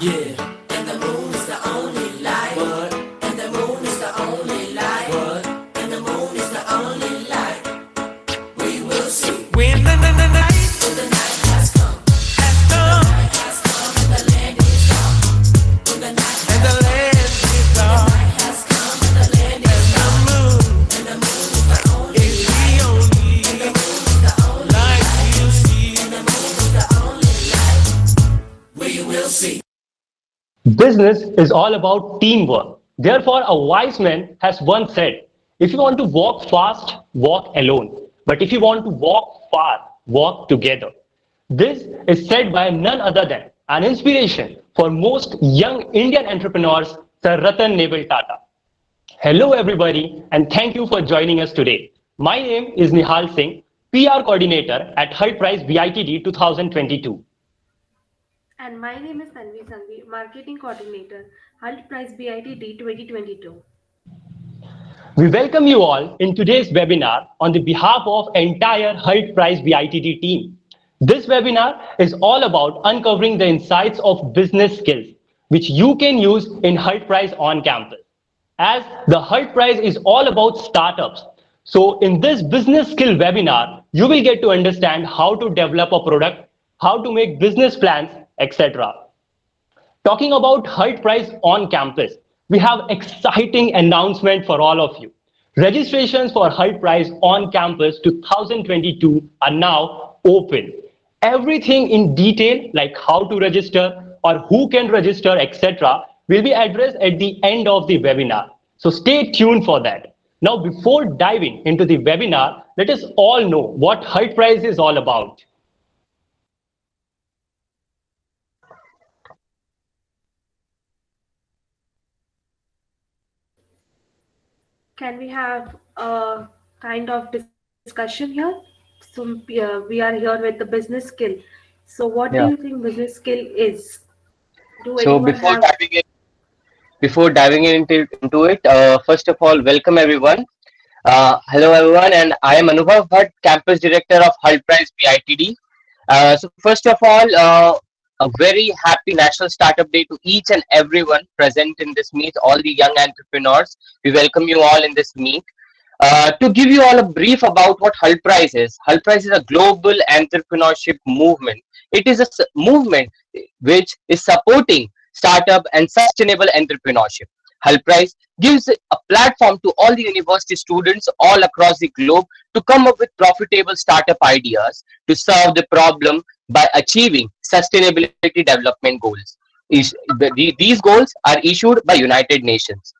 Yeah. And the moon is the only light. What? And the moon is the only light. What? And the moon is the only light. We will see. When the night has come. Has come. The night has come and the land is dark. When the night has and the land is dark. The night has come and the land is dark. And the moon is the only light. And the moon is the only light you see. And the moon is the only light. We will see. Business is all about teamwork. Therefore, a wise man has once said, if you want to walk fast, walk alone. But if you want to walk far, walk together. This is said by none other than an inspiration for most young Indian entrepreneurs, Sir Ratan Nebel Tata. Hello, everybody, and thank you for joining us today. My name is Nihal Singh, PR Coordinator at Hult Prize BITD 2022. And my name is Tanvi Sangvi, Marketing Coordinator, Hult Prize BITD 2022. We welcome you all in today's webinar on the behalf of entire Hult Prize BITD team. This webinar is all about uncovering the insights of business skills, which you can use in Hult Prize on campus. As the Hult Prize is all about startups, so in this business skill webinar, you will get to understand how to develop a product, how to make business plans, etc. Talking about Hult Prize on campus, we have exciting announcement for all of you. Registrations for Hult Prize on campus 2022 are now open. Everything in detail, like how to register or who can register, etc., will be addressed at the end of the webinar. So stay tuned for that. Now, before diving into the webinar, let us all know what Hult Prize is all about. Can we have a kind of discussion here? So we are here with the business skill. So what do you Yeah. think business skill is? Do So anyone have? before diving into it, first of all, welcome everyone. Hello everyone, and I am Anubhav Bhatt, Campus Director of Hult Prize BITD. So first of all, a very happy National Startup Day to each and everyone present in this meet, all the young entrepreneurs. We welcome you all in this meet. To give you all a brief about what Hult Prize is a global entrepreneurship movement. It is a movement which is supporting startup and sustainable entrepreneurship. Hult Prize gives a platform to all the university students all across the globe to come up with profitable startup ideas to solve the problem by achieving sustainability development goals. These goals are issued by United Nations.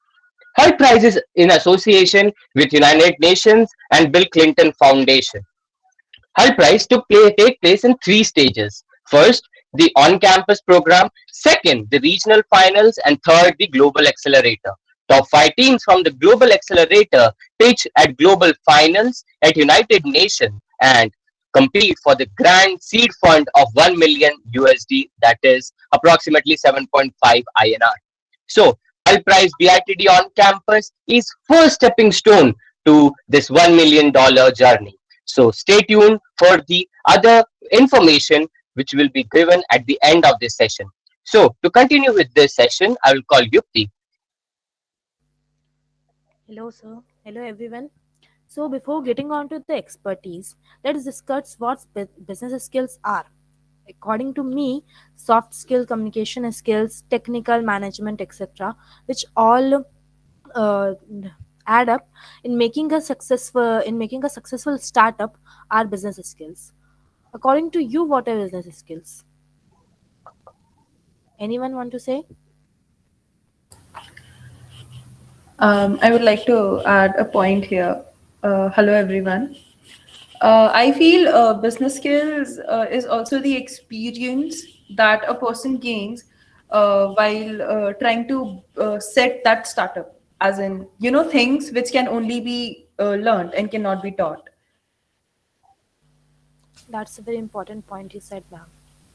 Hult Prize is in association with United Nations and Bill Clinton Foundation. Hult Prize take place in three stages. First, the on-campus program. Second, the regional finals. And third, the global accelerator. Top 5 teams from the global accelerator pitch at global finals at United Nations and compete for the grand seed fund of 1 million USD, that is approximately 7.5 INR. So, Hult Prize BITD on campus is first stepping stone to this $1 million journey. So stay tuned for the other information which will be given at the end of this session. So to continue with this session, I will call Yupti. Hello, sir. Hello, everyone. So, before getting on to the expertise, let's discuss what business skills are. According to me, soft skill, communication skills, technical management, etc., which all uh, add up in making a successful startup are business skills. According to you, what are business skills? Anyone want to say? I would like to add a point here. Hello, everyone. I feel business skills is also the experience that a person gains while trying to set that startup, as in, things which can only be learned and cannot be taught. That's a very important point you said, ma'am.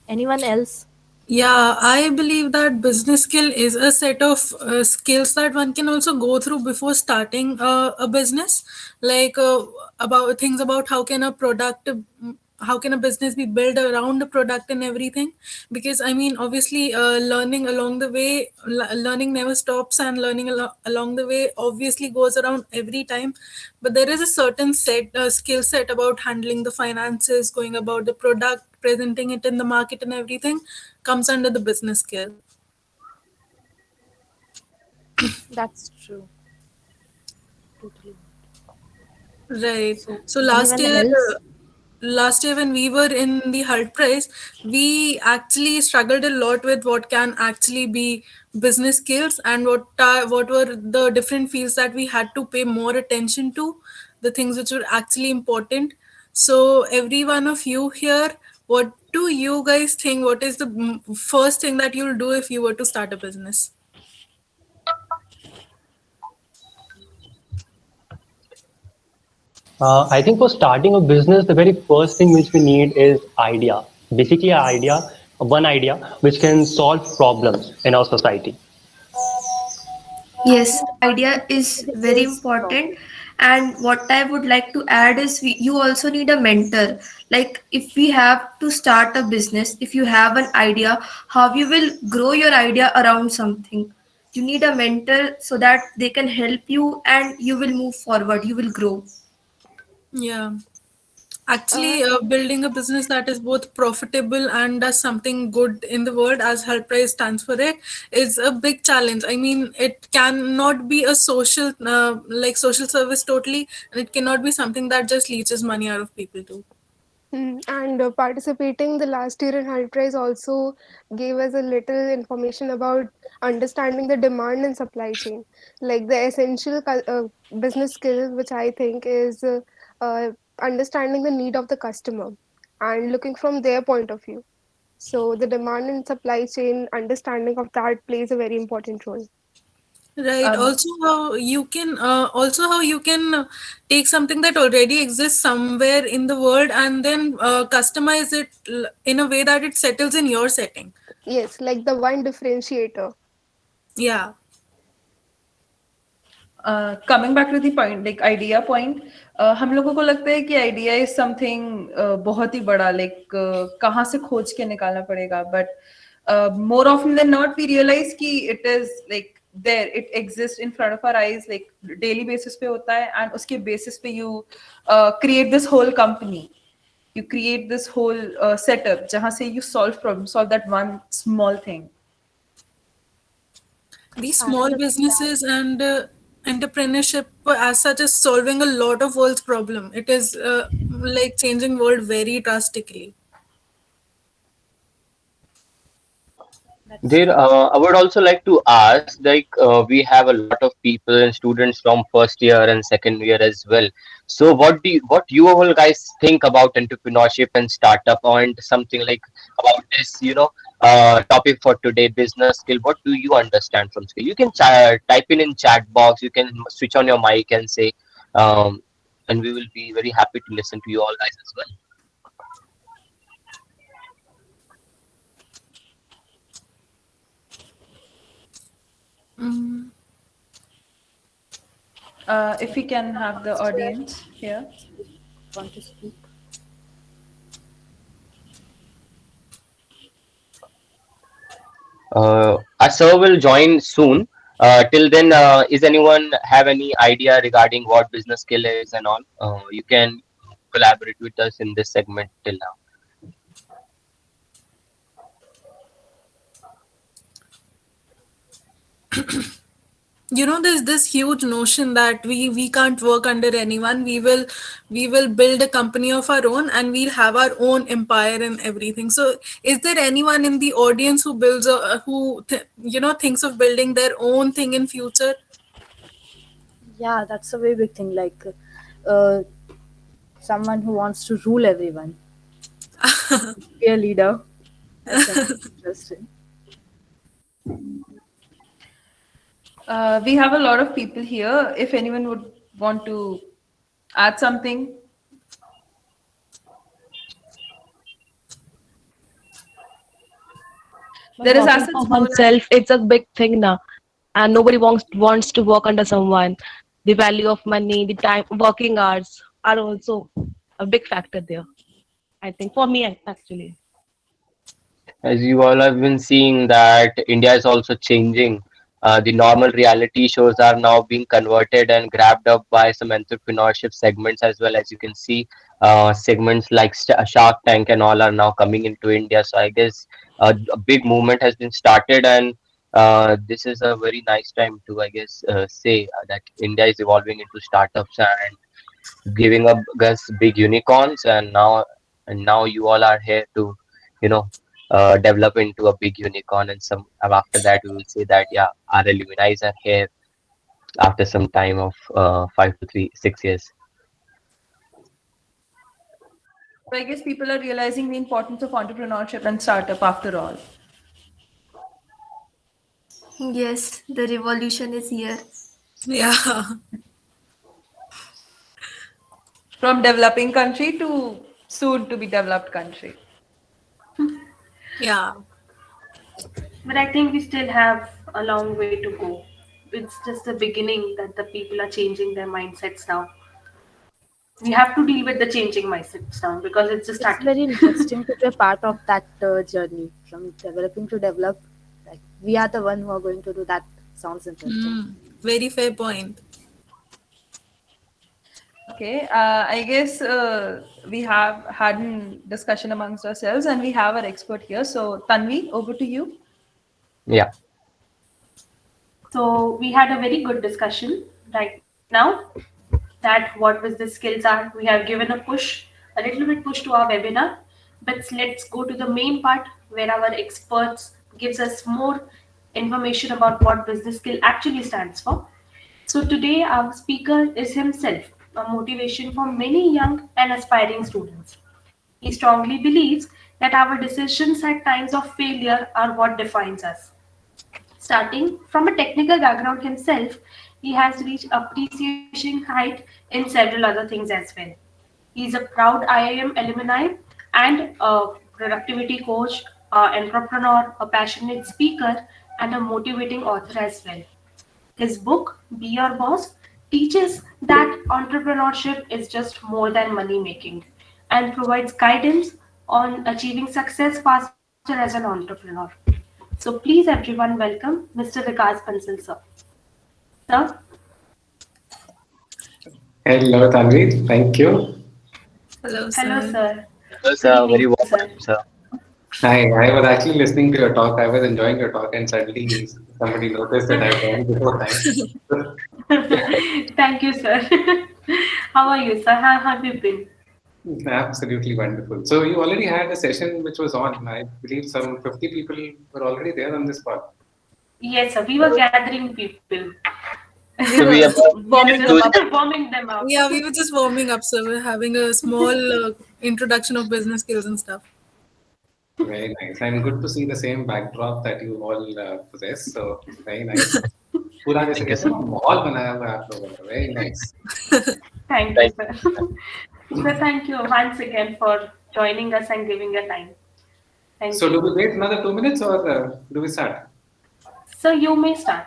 Anyone else? Yeah, I believe that business skill is a set of skills that one can also go through before starting a business, like about things about how can a product how can a business be built around a product and everything. Because I mean, obviously, learning along the way, learning never stops, and learning along the way obviously goes around every time. But there is a certain skill set about handling the finances, going about the product, presenting it in the market and everything, comes under the business skill. That's true. Totally. Right. So, So anyone else? last year when we were in the Hult Prize, we actually struggled a lot with what can actually be business skills, and what were the different fields that we had to pay more attention to, the things which were actually important. So every one of you here, what do you guys think? What is the first thing that you'll do if you were to start a business? I think for starting a business, the very first thing which we need is idea. Basically, an idea, one idea which can solve problems in our society. Yes, idea is It very is important. problem. And what I would like to add is you also need a mentor. Like if we have to start a business, if you have an idea, how you will grow your idea around something. You need a mentor so that they can help you and you will move forward. You will grow. Yeah. Uh, Actually, building a business that is both profitable and does something good in the world, as Hult Prize stands for it, is a big challenge. I mean, it cannot be a social service totally, and it cannot be something that just leeches money out of people too. And participating the last year in Hult Prize also gave us a little information about understanding the demand and supply chain, like the essential business skills, which I think is uh, understanding the need of the customer and looking from their point of view. So the demand and supply chain understanding of that plays a very important role. Right. Um, Also how you can take something that already exists somewhere in the world and then customize it in a way that it settles in your setting. Yes, like the one differentiator. Yeah. Coming back to the point like idea point हम लोगों को लगता है कि idea is something बहुत ही बड़ा like कहाँ से खोज के निकालना पड़ेगा but more often than not we realise कि it is like there it exist in front of our eyes like daily basis पे होता है एंड उसके बेसिस पे you create this whole company you create this whole setup jahan se you solve that one small thing. These adding small up to that, businesses and entrepreneurship as such is solving a lot of world's problem. It is like changing world very drastically. that's There, true. I would also like to ask, like, we have a lot of people and students from first year and second year as well. So, what you all guys think about entrepreneurship and startup, and something like about this, topic for today, business skill? What do you understand from skill? You can type in chat box. You can switch on your mic and say, um, and we will be very happy to listen to you all guys as well. Mm. If we can have the audience here. Want to speak? Our sir will join soon. Till then, is anyone have any idea regarding what business skill is and all? You can collaborate with us in this segment till now. There's this huge notion that we can't work under anyone. We will build a company of our own and we'll have our own empire and everything. So is there anyone in the audience who thinks of building their own thing in future? Yeah, that's a very big thing. Like uh, someone who wants to rule everyone, be a leader. That's something interesting. We have a lot of people here. If anyone would want to add something, But there is working assets for more. oneself, it's a big thing now, and nobody wants to work under someone. The value of money, the time, working hours are also a big factor there. I think for me, actually. As you all have been seeing that India is also changing. The normal reality shows are now being converted and grabbed up by some entrepreneurship segments as well. As you can see, segments like Shark Tank and all are now coming into India. So I guess a big movement has been started, and this is a very nice time to, I guess, say that India is evolving into startups and giving up against big unicorns, and now you all are here to, you know, develop into a big unicorn, and some after that we will say that yeah, our alumni are here after some time of 5 to 6 years. So I guess people are realizing the importance of entrepreneurship and startup after all. Yes, the revolution is here. Yeah. From developing country to soon to be developed country. Yeah. But I think we still have a long way to go. It's just the beginning that the people are changing their mindsets now. We have to deal with the changing mindsets now because it's just It's starting. very interesting to be a part of that journey from developing to develop. Like we are the one who are going to do that. Sounds interesting. Very fair point. Okay, I guess we have had a discussion amongst ourselves and we have our expert here. So, Tanvi, over to you. Yeah. So we had a very good discussion right now that what business skills are. We have given a little bit push to our webinar, but let's go to the main part where our experts gives us more information about what business skill actually stands for. So today our speaker is himself a motivation for many young and aspiring students. He strongly believes that our decisions at times of failure are what defines us. Starting from a technical background himself, he has reached appreciation height in several other things as well. He is a proud IIM alumni and a productivity coach, entrepreneur, a passionate speaker, and a motivating author as well. His book, Be Your Boss, teaches that entrepreneurship is just more than money making and provides guidance on achieving success faster as an entrepreneur. So please everyone welcome Mr. Vikas Bansal sir. Sir, Hello, Tanvi. Thank you. Hello, hello sir. sir. That's Good a evening very warm sir. welcome, sir. Hi, I was actually listening to your talk. I was enjoying your talk, and suddenly somebody noticed that I joined before time. Thank you sir. How are you sir? How have you been? Absolutely wonderful. So, you already had a session which was on. I believe some 50 people were already there on this call. Yes sir, we were gathering people. We So we were are warming them just up. Warming them up. Yeah, we were just warming up, so we're having a small introduction of business skills and stuff. Very nice. And good to see the same backdrop that you all possess. So, very nice. पूरा जैसे thank you, कहते sir. हैं ना माहौल बनाया हुआ है आप लोगों का. Very nice. Thank you Thank sir. you, sir. So thank you once again for joining us and giving your time. Thank So, do you. we wait another 2 minutes or do we start? So you may start.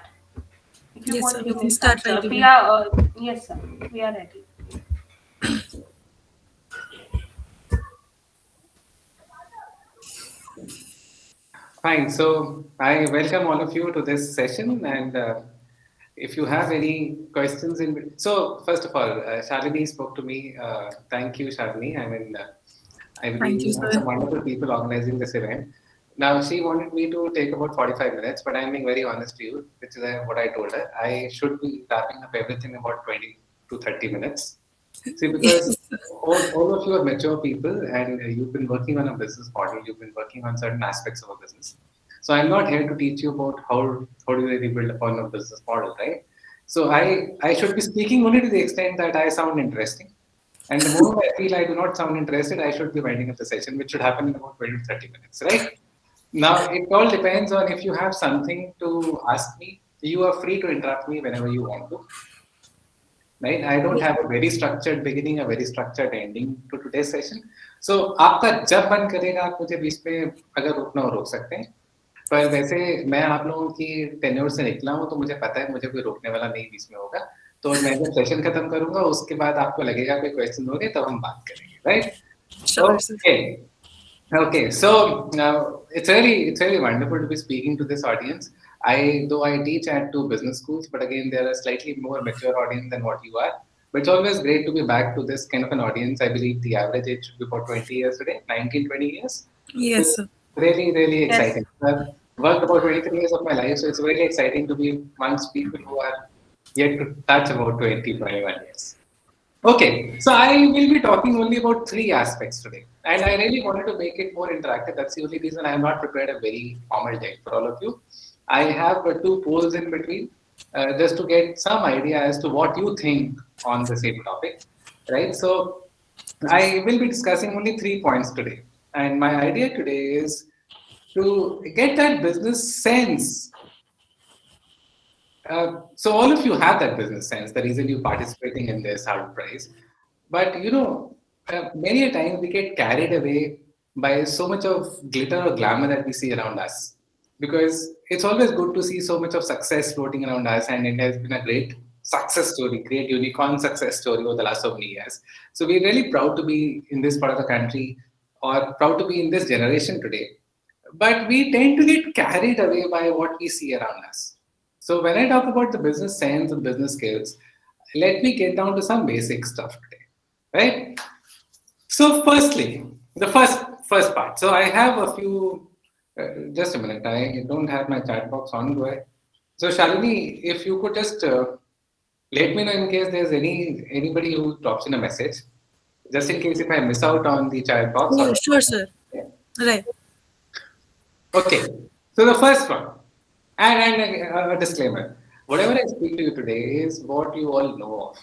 If you Yes, want, sir. you We may can start, start sir. right We away. are, yes, sir. We are ready. Fine. So I welcome all of you to this session, and if you have any questions, so first of all, Shalini spoke to me. Thank you, Shalini. I mean, I believe Thank you, you have sir. some wonderful people organizing this event. Now she wanted me to take about 45 minutes, but I'm being very honest to you, which is what I told her. I should be wrapping up everything in about 20 to 30 minutes. See, because Yes. all of you are mature people and you've been working on a business model, you've been working on certain aspects of a business. So I'm not here to teach you about how do they rebuild upon a business model, right? So I should be speaking only to the extent that I sound interesting. And the moment I feel I do not sound interested, I should be winding up the session, which should happen in about 20 to 30 minutes, right? Now, it all depends on if you have something to ask me. You are free to interrupt me whenever you want to. Right? I don't have a very structured beginning, a very structured ending to today's session. So आपका जब मन करेगा आप मुझे बीच में अगर रुकना हो रोक सकते हैं. पर वैसे मैं आप लोगों की टेन्योर से निकला हूँ तो मुझे पता है मुझे कोई रोकने वाला नहीं बीच में होगा. तो मैं जब सेशन खत्म करूंगा उसके बाद आपको लगेगा कोई क्वेश्चन होंगे तब हम बात करेंगे, right? Sure, sir. Okay. Okay, so it's really wonderful to be speaking to this audience. Though I teach at two business schools, but again they are a slightly more mature audience than what you are. But it's always great to be back to this kind of an audience. I believe the average age should be about 20 years today, 19, 20 years, which Yes, is sir. really, really Yes. exciting. I've worked about 23 years of my life, so it's really exciting to be amongst people who are yet to touch about 20, 21 years. Okay, so I will be talking only about three aspects today, and I really wanted to make it more interactive. That's the only reason I have not prepared a very formal deck for all of you. I have two polls in between, just to get some idea as to what you think on the same topic, right? So I will be discussing only 3 points today, and my idea today is to get that business sense. So all of you have that business sense, the reason you're participating in this Hult Prize. But many a time we get carried away by so much of glitter or glamour that we see around us. Because it's always good to see so much of success floating around us, and it has been a great success story, great unicorn success story over the last so many years. So we're really proud to be in this part of the country, or proud to be in this generation today. But we tend to get carried away by what we see around us. So when I talk about the business sense and business skills, let me get down to some basic stuff today, right? So firstly, the first part. So I have a few. Just a minute. I don't have my chat box on, do I? So Shalini, if you could just let me know in case there's anybody who drops in a message, just in case if I miss out on the chat box. Oh, Or sure, sir. yeah. Right. Okay. So the first one, and a disclaimer. Whatever I speak to you today is what you all know of.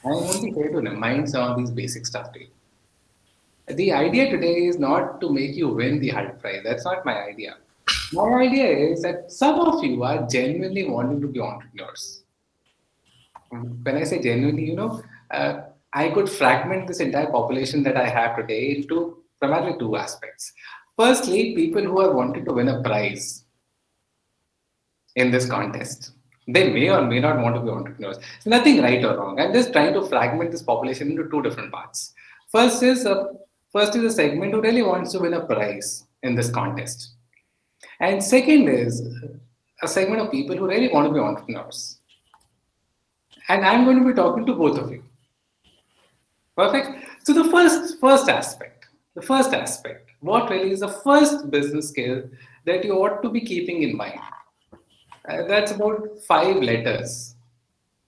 I'm only here to remind some of these basic stuff to you. The idea today is not to make you win the Hult Prize. That's not my idea. My idea is that some of you are genuinely wanting to be entrepreneurs. When I say genuinely, I could fragment this entire population that I have today into primarily two aspects. Firstly, people who are wanting to win a prize in this contest. They may or may not want to be entrepreneurs. There's nothing right or wrong. I'm just trying to fragment this population into two different parts. First is a first is a segment who really wants to win a prize in this contest, and second is a segment of people who really want to be entrepreneurs. And I'm going to be talking to both of you. Perfect. So the first aspect, what really is the first business skill that you ought to be keeping in mind? That's about 5 letters.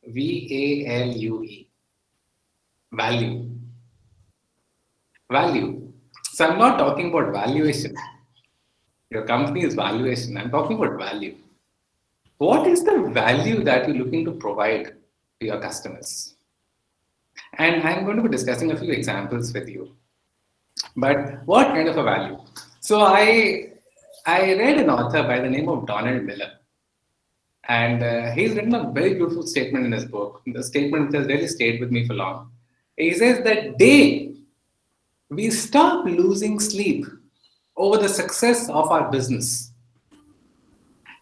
VALUE. Value. Value. So I'm not talking about valuation. Your company's valuation. I'm talking about value. What is the value that you're looking to provide to your customers? And I'm going to be discussing a few examples with you. But what kind of a value? So I read an author by the name of Donald Miller. And he's written a very beautiful statement in his book. The statement which has really stayed with me for long. He says that day we stop losing sleep over the success of our business.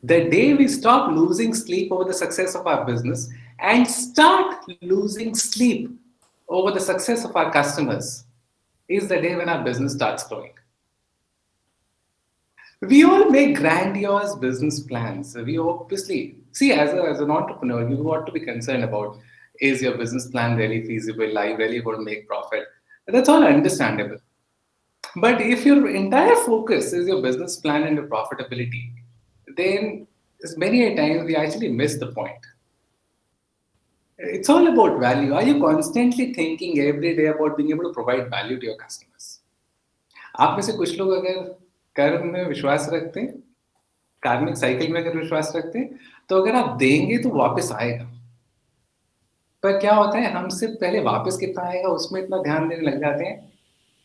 The day we stop losing sleep over the success of our business and start losing sleep over the success of our customers is the day when our business starts growing. We all make grandiose business plans. We obviously see as an entrepreneur, you ought to be concerned about, is your business plan really feasible? Are you really going to make profit? That's all understandable. But if your entire focus is your business plan and your profitability, then many a times we actually miss the point. It's all about value. Are you constantly thinking every day about being able to provide value to your customers? आप में से कुछ लोग अगर कर्म में विश्वास रखते हैं, कार्मिक साइकिल में अगर विश्वास रखते हैं, तो अगर आप देंगे तो वापस आएगा. पर क्या होता है, हमसे पहले वापस कितना आएगा उसमें इतना ध्यान देने लग जाते हैं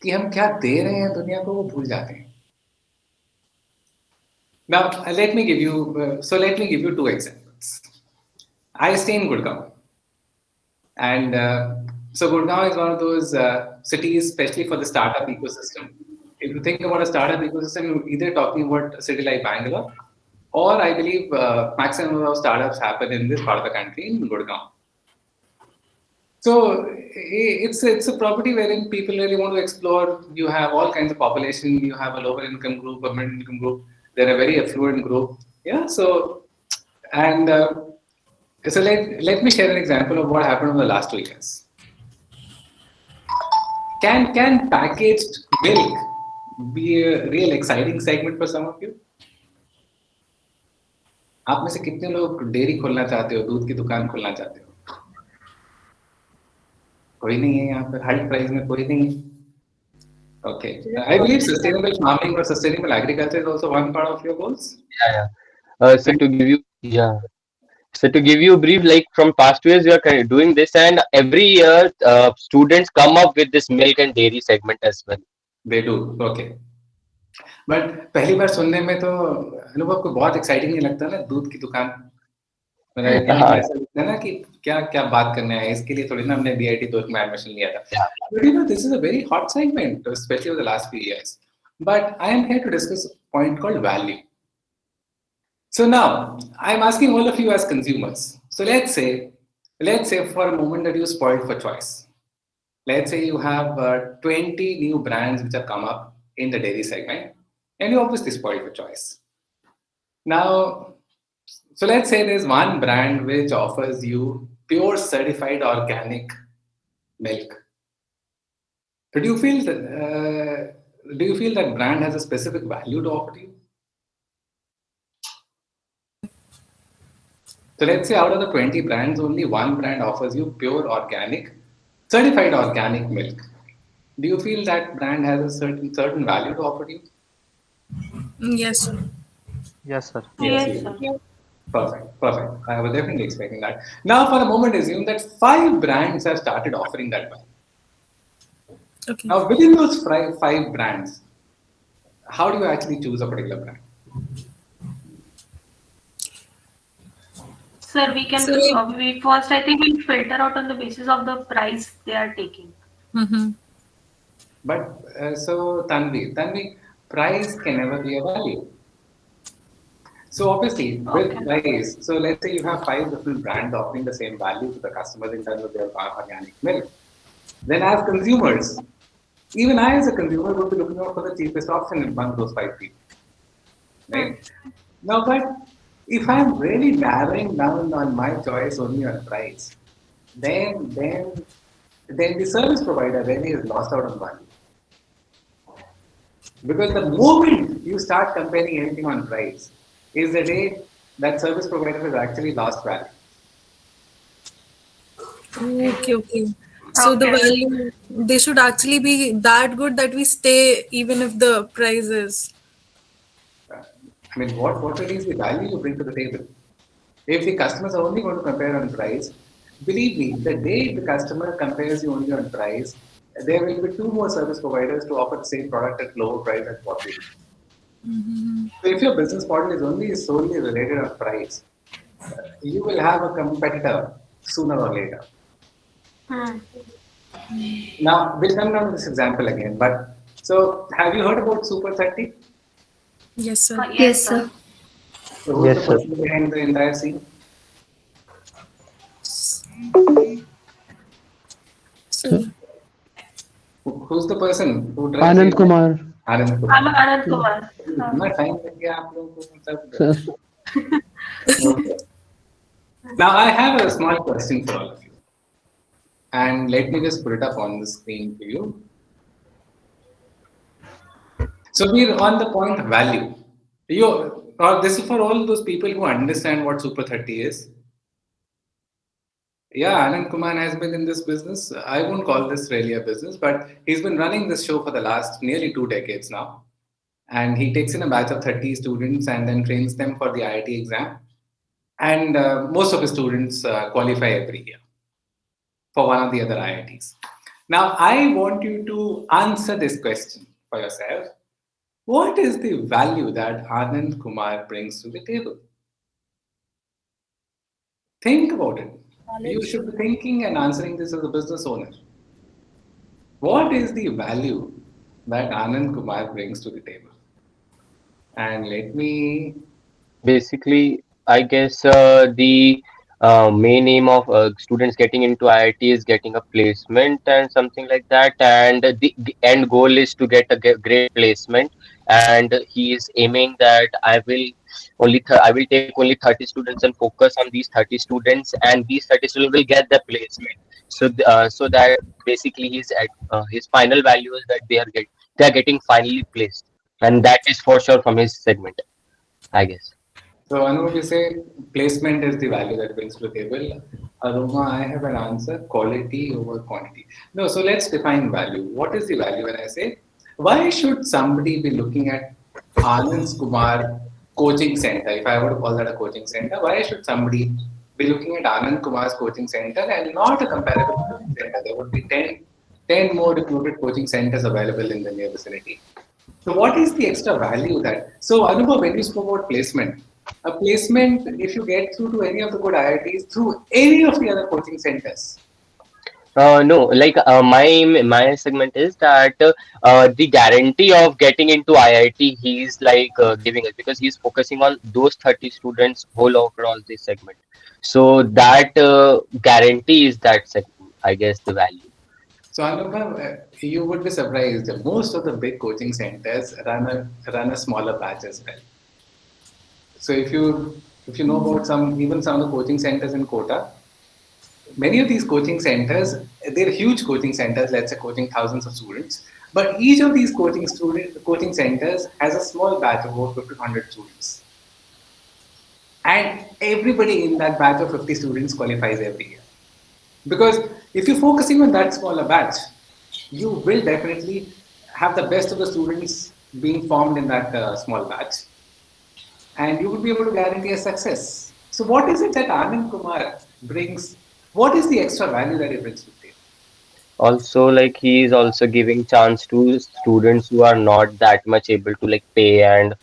कि हम क्या दे रहे हैं दुनिया को वो भूल जाते हैं. Now let me give you two examples. I stay in Gurgaon. And so Gurgaon is one of those cities, especially for the startup ecosystem. If you think about a startup ecosystem, you're either talking about a city like Bangalore, or I believe maximum of startups happen in this part of the country, in Gurgaon. So it's a property wherein people really want to explore. You have all kinds of population. You have a lower income group, a middle income group. They're a very affluent group. Yeah. So and so let me share an example of what happened over the last 2 years. Can packaged milk be a real exciting segment for some of you? आप में से कितने लोग dairy खोलना चाहते हो, दूध की दुकान खोलना चाहते हो? कोई नहीं है यहाँ पर, हल्ट प्राइस में कोई नहीं है. Okay. I believe sustainable farming or sustainable agriculture is also one part of your goals. Yeah, yeah. So to give you a brief, like from past 2 years, we are kind of doing this, and every year, students come up with this milk and dairy segment as well. They do. Okay. But पहली बार सुनने में तो अनुभव को बहुत exciting नहीं लगता ना, दूध की दुकान. मतलब हाँ. ऐसा लगता है ना कि क्या क्या बात करने आए, इसके लिए थोड़ी ना हमने BIT दुर्ग में एडमिशन लिया था. But you know, this is a very hot segment, especially over the last few years. But I am here to discuss a point called value. So now I'm asking all of you as consumers. So let's say for a moment that you spoiled for choice. Let's say you have 20 new brands which have come up in the dairy segment, and you obviously spoiled for choice. Now, so let's say there's one brand which offers you pure certified organic milk. Do you feel that brand has a specific value to offer you? So let's say out of the 20 brands, only one brand offers you pure organic, certified organic milk. Do you feel that brand has a certain value to offer you? Yes, sir. Yes, sir. Yes, sir. Perfect. I was definitely expecting that. Now, for a moment, assume that 5 brands have started offering that value. Okay. Now, within those 5 brands, how do you actually choose a particular brand? Sir, we can we first, I think we'll filter out on the basis of the price they are taking. Mm-hmm. But so Tanvi, price can never be a value. So obviously, with price, so let's say you have 5 different brands offering the same value to the customers in terms of their organic milk. Then as consumers, even I as a consumer would be looking out for the cheapest option among those 5 people. Right? Now, but if I'm really narrowing down on my choice only on price, then the service provider really is lost out on value. Because the moment you start comparing anything on price is the day that service provider has actually lost value. Okay. So the value, they should actually be that good that we stay even if the price is. I mean, what really is the value you bring to the table? If the customers are only going to compare on price, believe me, the day the customer compares you only on price, there will be 2 more service providers to offer the same product at lower price at what they do. Mm-hmm. So if your business model is only solely related on price, you will have a competitor sooner or later. Now, we'll come down to this example again. But so, have you heard about Super 30? Yes, sir. Yes, sir. So who's the person behind the entire scene? Who's the person who drives Anand Kumar. Anand Kumar. I'm Anand Kumar. इतना time लग गया आप लोगों को मतलब. Okay. Now I have a small question for all of you, and let me just put it up on the screen for you. So we're on the point of value. This is for all those people who understand what Super 30 is. Yeah, Anand Kumar has been in this business. I won't call this really a business, but he's been running this show for the last nearly 2 decades now. And he takes in a batch of 30 students and then trains them for the IIT exam. And most of his students qualify every year for one of the other IITs. Now, I want you to answer this question for yourself. What is the value that Anand Kumar brings to the table? Think about it. You should be thinking and answering this as a business owner. What is the value that Anand Kumar brings to the table? And let me... Basically, I guess the main aim of students getting into IIT is getting a placement and something like that, and the end goal is to get a great placement. And he is aiming that I will take only 30 students and focus on these 30 students, and these 30 students will get the placement. So that basically his final value is that they are getting finally placed, and that is for sure from his segment, I guess. So Anu, you say placement is the value that brings to the table. Aroma, I have an answer: quality over quantity. No, so let's define value. What is the value when I say? Why should somebody be looking at Anand Kumar coaching center? If I were to call that a coaching center, why should somebody be looking at Anand Kumar's coaching center and not a comparable coaching center? There would be 10 more recruited coaching centers available in the near vicinity. So what is the extra value that? So Anubhav, when you spoke about placement, a placement, if you get through to any of the good IITs, through any of the other coaching centers. No, like my segment is that the guarantee of getting into IIT he's like giving us, because he's focusing on those 30 students whole across this segment. So that guarantee is that I guess the value. So Anubhav, you would be surprised. Most of the big coaching centers run a smaller batch as well. So if you know about some of the coaching centers in Kota, many of these coaching centers, they're huge coaching centers, let's say coaching thousands of students, but each of these coaching centers has a small batch of about 1,500 students. And everybody in that batch of 50 students qualifies every year. Because if you're focusing on that smaller batch, you will definitely have the best of the students being formed in that small batch, and you would be able to guarantee a success. So, what is it that Anand Kumar brings? What is the extra value that he brings to the table? Also, like he is also giving chance to students who are not that much able to like pay, and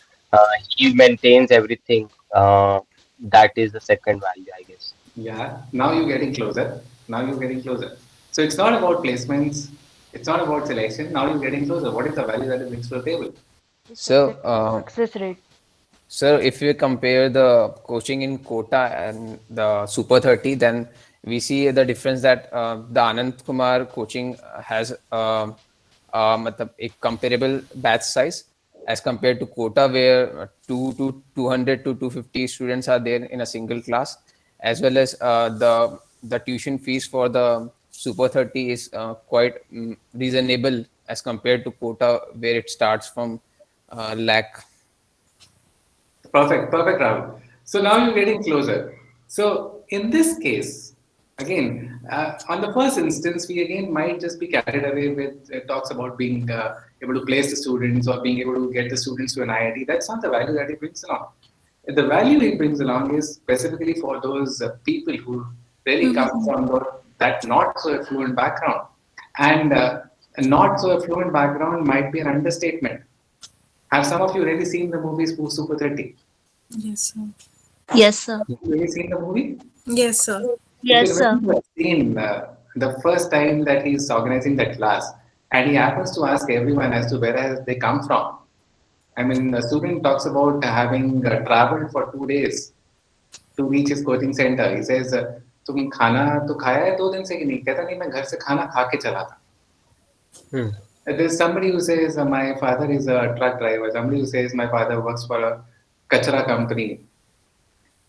he maintains everything. That is the second value, I guess. Yeah, now you're getting closer. Now you're getting closer. So, it's not about placements, it's not about selection. Now you're getting closer. What is the value that he brings to the table? So, Success rate. sir, if we compare the coaching in Kota and the Super 30, then we see the difference that the Anand Kumar coaching has a comparable batch size as compared to Kota, where 200 to 250 students are there in a single class, as well as the tuition fees for the Super 30 is quite reasonable as compared to Kota, where it starts from lakh. Perfect, Rahul. So now you're getting closer. So in this case, again, on the first instance, we again might just be carried away with talks about being able to place the students or being able to get the students to an IIT. That's not the value that he brings along. The value he brings along is specifically for those people who really come from that not so affluent background. And a not so affluent background might be an understatement. Have some of you really seen the movie Super 30? Yes, sir. Yes, sir. Have you really seen the movie? Yes, sir. You Yes, can sir. remember the scene, the first time that he's organizing that class, and he happens to ask everyone as to where has they come from. I mean, the student talks about having traveled for 2 days to reach his coaching center. He says, तुम खाना तो खाया है 2 दिन से कि नहीं? कहता नहीं, मैं घर से खाना खा के चला था. Hmm. There's somebody who says, my father is a truck driver. Somebody who says, my father works for a kachra company.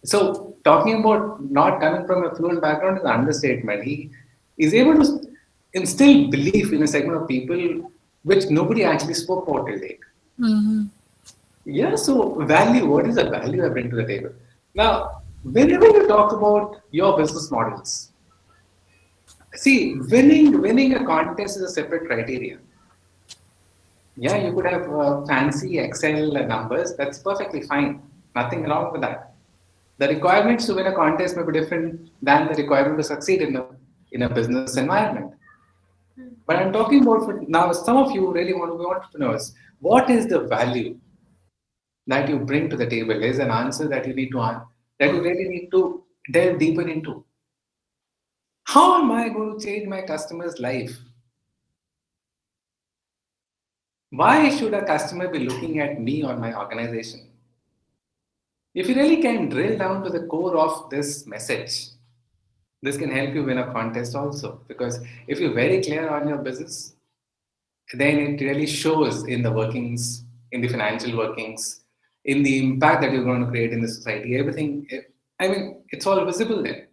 So, talking about not coming from a fluent background is an understatement. He is able to instill belief in a segment of people which nobody actually spoke about till date. Mm-hmm. Yeah, so value, what is the value I bring to the table? Now, whenever you talk about your business models, see, winning a contest is a separate criteria. Yeah, you could have fancy Excel numbers. That's perfectly fine. Nothing wrong with that. The requirements to win a contest may be different than the requirement to succeed in a business environment. But I'm talking about now. Some of you really want to be entrepreneurs. What is the value that you bring to the table? Is an answer that you need to that you really need to delve deeper into. How am I going to change my customer's life? Why should a customer be looking at me or my organization? If you really can drill down to the core of this message, This can help you win a contest also, because if you're very clear on your business, then it really shows in the workings, in the financial workings, in the impact that you're going to create in the society. Everything, I mean, it's all visible there.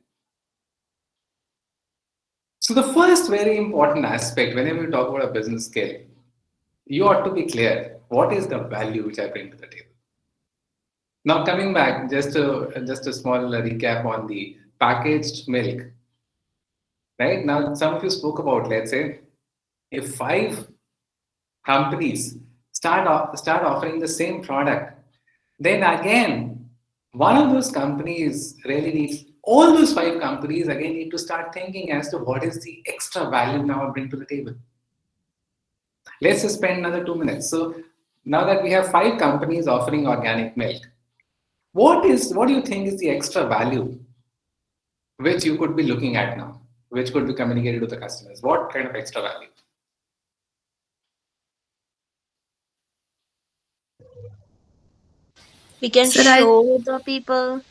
So the first very important aspect whenever you talk about a business scale, you ought to be clear. What is the value which I bring to the table? Now coming back, just a small recap on the packaged milk. Right now, some of you spoke about, let's say, if five companies start offering the same product, then again, one of those companies really needs, all those five companies again need to start thinking as to what is the extra value now I bring to the table. Let's just spend another 2 minutes. So now that we have five companies offering organic milk, what do you think is the extra value which you could be looking at now, which could be communicated to the customers? What kind of extra value? We can Sir, I show the people.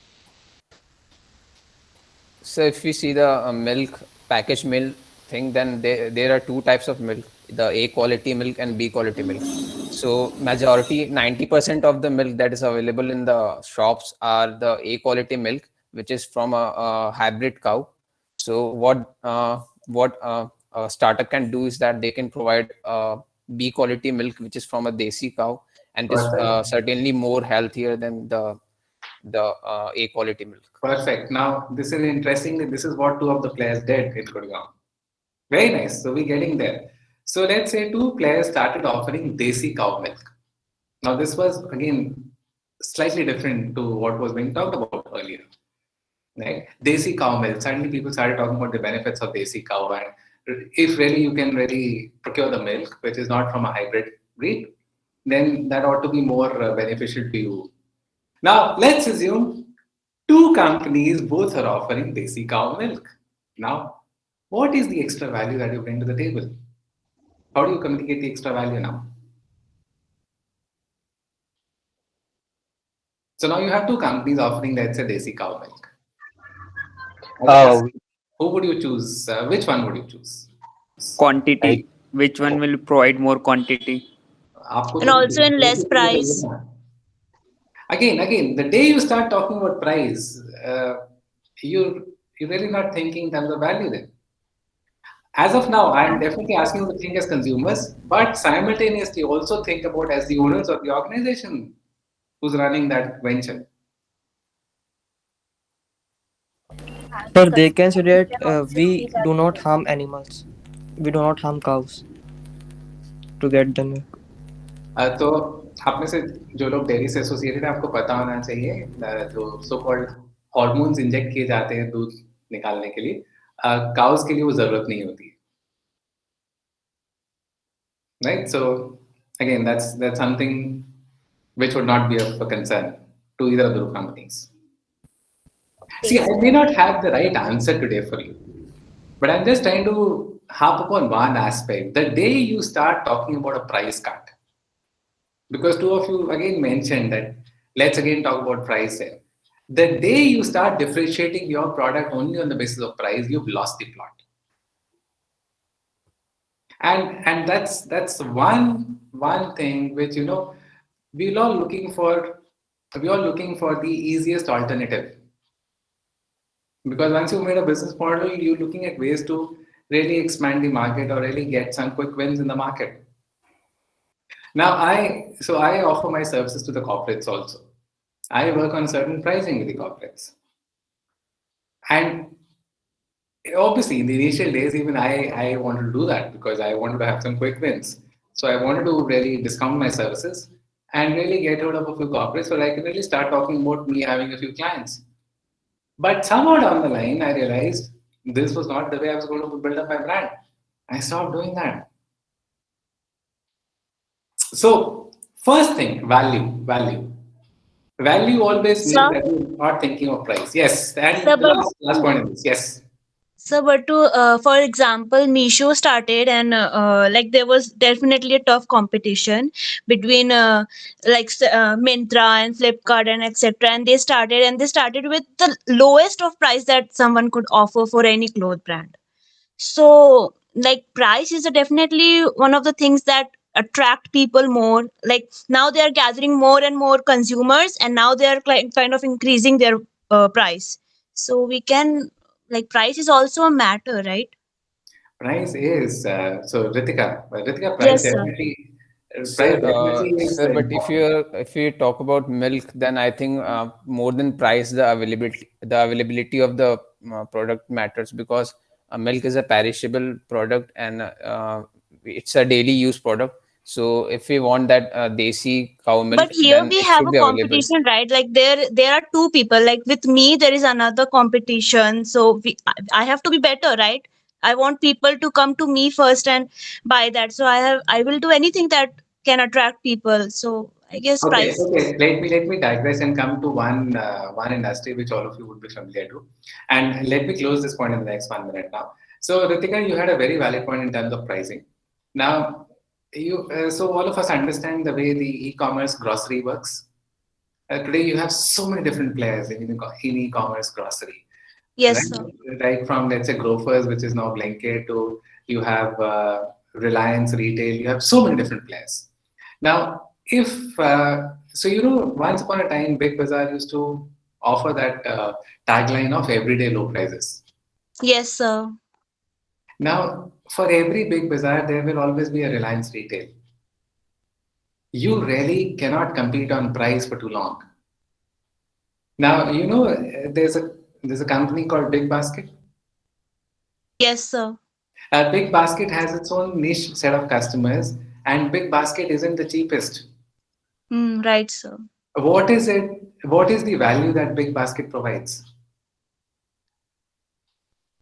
So if we see the milk, packaged milk thing, then there are two types of milk: the A quality milk and B quality milk. So majority, 90% of the milk that is available in the shops are the A quality milk, which is from a hybrid cow. So what a starter can do is that they can provide B quality milk, which is from a desi cow, and it is Perfect. certainly more healthier than the A quality milk. Perfect. Now, this is interesting. This is what two of the players did in Gurgaon. Very nice. So we're getting there. So let's say two players started offering desi cow milk. Now, this was again slightly different to what was being talked about earlier. Right? Desi cow milk. Suddenly, people started talking about the benefits of desi cow, and if really you can really procure the milk, which is not from a hybrid breed, then that ought to be more beneficial to you. Now, let's assume two companies both are offering desi cow milk. Now, what is the extra value that you bring to the table? How do you communicate the extra value now? So now you have two companies offering, let's say, desi cow milk. Who would you choose? Which one would you choose? Quantity. Which one will provide more quantity? And also in less price. Again, the day you start talking about price, you're really not thinking in terms of value then. As of now, I'm definitely asking you to think as consumers, but simultaneously also think about as the owners of the organization who's running that venture. Sir, they can say that we do not harm animals. We do not harm cows to get the milk. तो आप में से जो लोग dairy से associated है आपको पता होना चाहिए जो सो कॉल्ड हार्मोन्स इंजेक्ट किए जाते हैं दूध निकालने के लिए काउस के लिए वो जरूरत नहीं होती right? So again, that's something which would not be of a concern to either of the companies. See, I may not have the right answer today for you, but I'm just trying to harp upon one aspect. The day you start talking about a price cut, because two of you again mentioned that let's again talk about price here. The day you start differentiating your product only on the basis of price, you've lost the plot. And that's one thing which we're all looking for the easiest alternative, because once you made a business model, you're looking at ways to really expand the market or really get some quick wins in the market. Now I offer my services to the corporates also. I work on certain pricing with the corporates, and obviously in the initial days even I wanted to do that because I wanted to have some quick wins. So I wanted to really discount my services and really get hold of a few corporates so I can really start talking about me having a few clients. But somehow down the line I realized this was not the way I was going to build up my brand. I stopped doing that. So first thing, value always means that you're not thinking of price. Yes, and Sir, but last point in this. Yes. So, but to for example, Misho started, and like there was definitely a tough competition between Myntra and Flipkart and etc. And they started with the lowest of price that someone could offer for any cloth brand. So, like price is definitely one of the things that attract people more. Like now they are gathering more and more consumers, and now they are kind of increasing their price. So we can, like, price is also a matter, right? Price is so Ritika. Ritika, price Yes, sir. definitely, price Sir, definitely is sir, but important. if you talk about milk, then I think more than price, the availability of the product matters, because milk is a perishable product, and it's a daily use product. So if we want that desi cow But milk, here then we it have should a be available. competition, right? Like there are two people. Like with me, there is another competition. So I have to be better, right? I want people to come to me first and buy that. So I will do anything that can attract people. So I guess Okay, price. okay. Let me digress and come to one industry which all of you would be familiar to, and let me close this point in the next 1 minute now. So, Ritika, you had a very valid point in terms of pricing. Now, so all of us understand the way the e-commerce grocery works. Today, you have so many different players in e-commerce grocery, Yes, right? sir. Right from, let's say, Grofers, which is now Blanket, to you have Reliance Retail. You have so many different players. Now, if once upon a time, Big Bazaar used to offer that tagline of everyday low prices. Yes, sir. Now, for every Big Bazaar, there will always be a Reliance Retail. You really cannot compete on price for too long. Now, there's a company called Big Basket. Yes, sir. Big Basket has its own niche set of customers, and Big Basket isn't the cheapest. Right, sir. What is it? What is the value that Big Basket provides?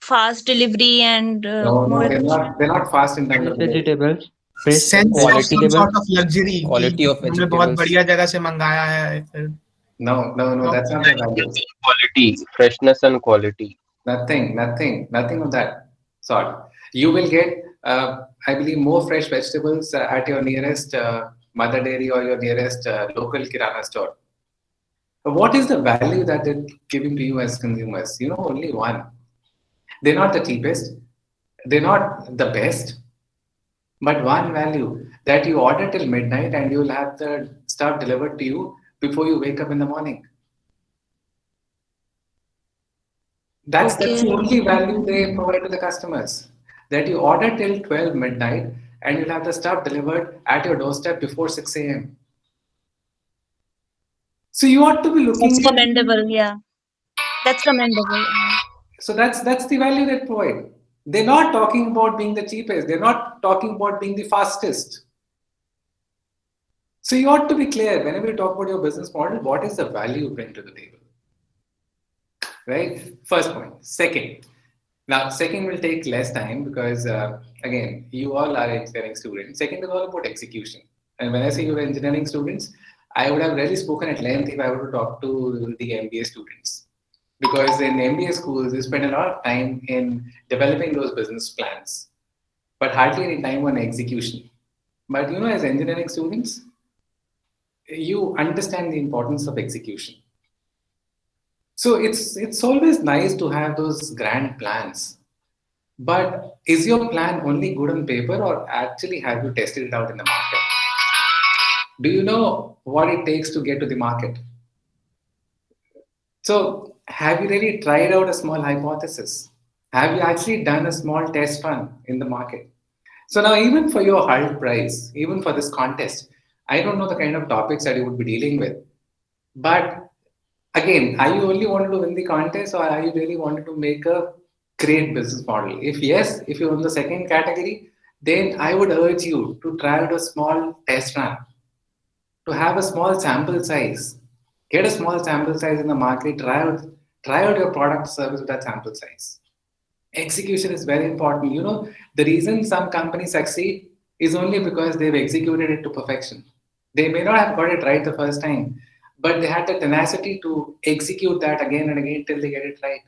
Fast delivery and No, more no, efficient. they're not fast in terms Fresh of delivery. vegetables. Sense of Fresh some Quality, sort vegetables. Of luxury कि quality of हमने बहुत vegetables. बढ़िया जगह से मंगाया है फिर No, no, no, no? that's not the value. Quality, freshness and quality. Nothing of that sort. You will get, I believe, more fresh vegetables at your nearest mother dairy or your nearest local kirana store. What is the value that they're giving to you as consumers? Only one. They're not the cheapest, they're not the best, but one value that you order till midnight and you'll have the stuff delivered to you before you wake up in the morning. That's Okay. the only value they provide to the customers. That you order till 12 midnight and you'll have the stuff delivered at your doorstep before 6 a.m. So you ought to be That's looking at. commendable. Yeah, that's commendable. So that's the value they provide. They're not talking about being the cheapest. They're not talking about being the fastest. So you ought to be clear whenever you talk about your business model, what is the value you bring to the table? Right? First point. Second will take less time because, again, you all are engineering students. Second is all about execution. And when I say you're engineering students, I would have really spoken at length if I were to talk to the MBA students. Because in MBA schools, you spend a lot of time in developing those business plans, but hardly any time on execution. But as engineering students, you understand the importance of execution. So it's always nice to have those grand plans. But is your plan only good on paper, or actually have you tested it out in the market? Do you know what it takes to get to the market? So have you really tried out a small hypothesis? Have you actually done a small test run in the market? So now, even for your Hult Prize, even for this contest, I don't know the kind of topics that you would be dealing with. But again, are you only wanted to win the contest, or are you really wanted to make a great business model? If yes, if you're in the second category, then I would urge you to try out a small test run, to have a small sample size. Get a small sample size in the market, try out your product or service with that sample size. Execution is very important. The reason some companies succeed is only because they've executed it to perfection. They may not have got it right the first time, but they had the tenacity to execute that again and again till they get it right.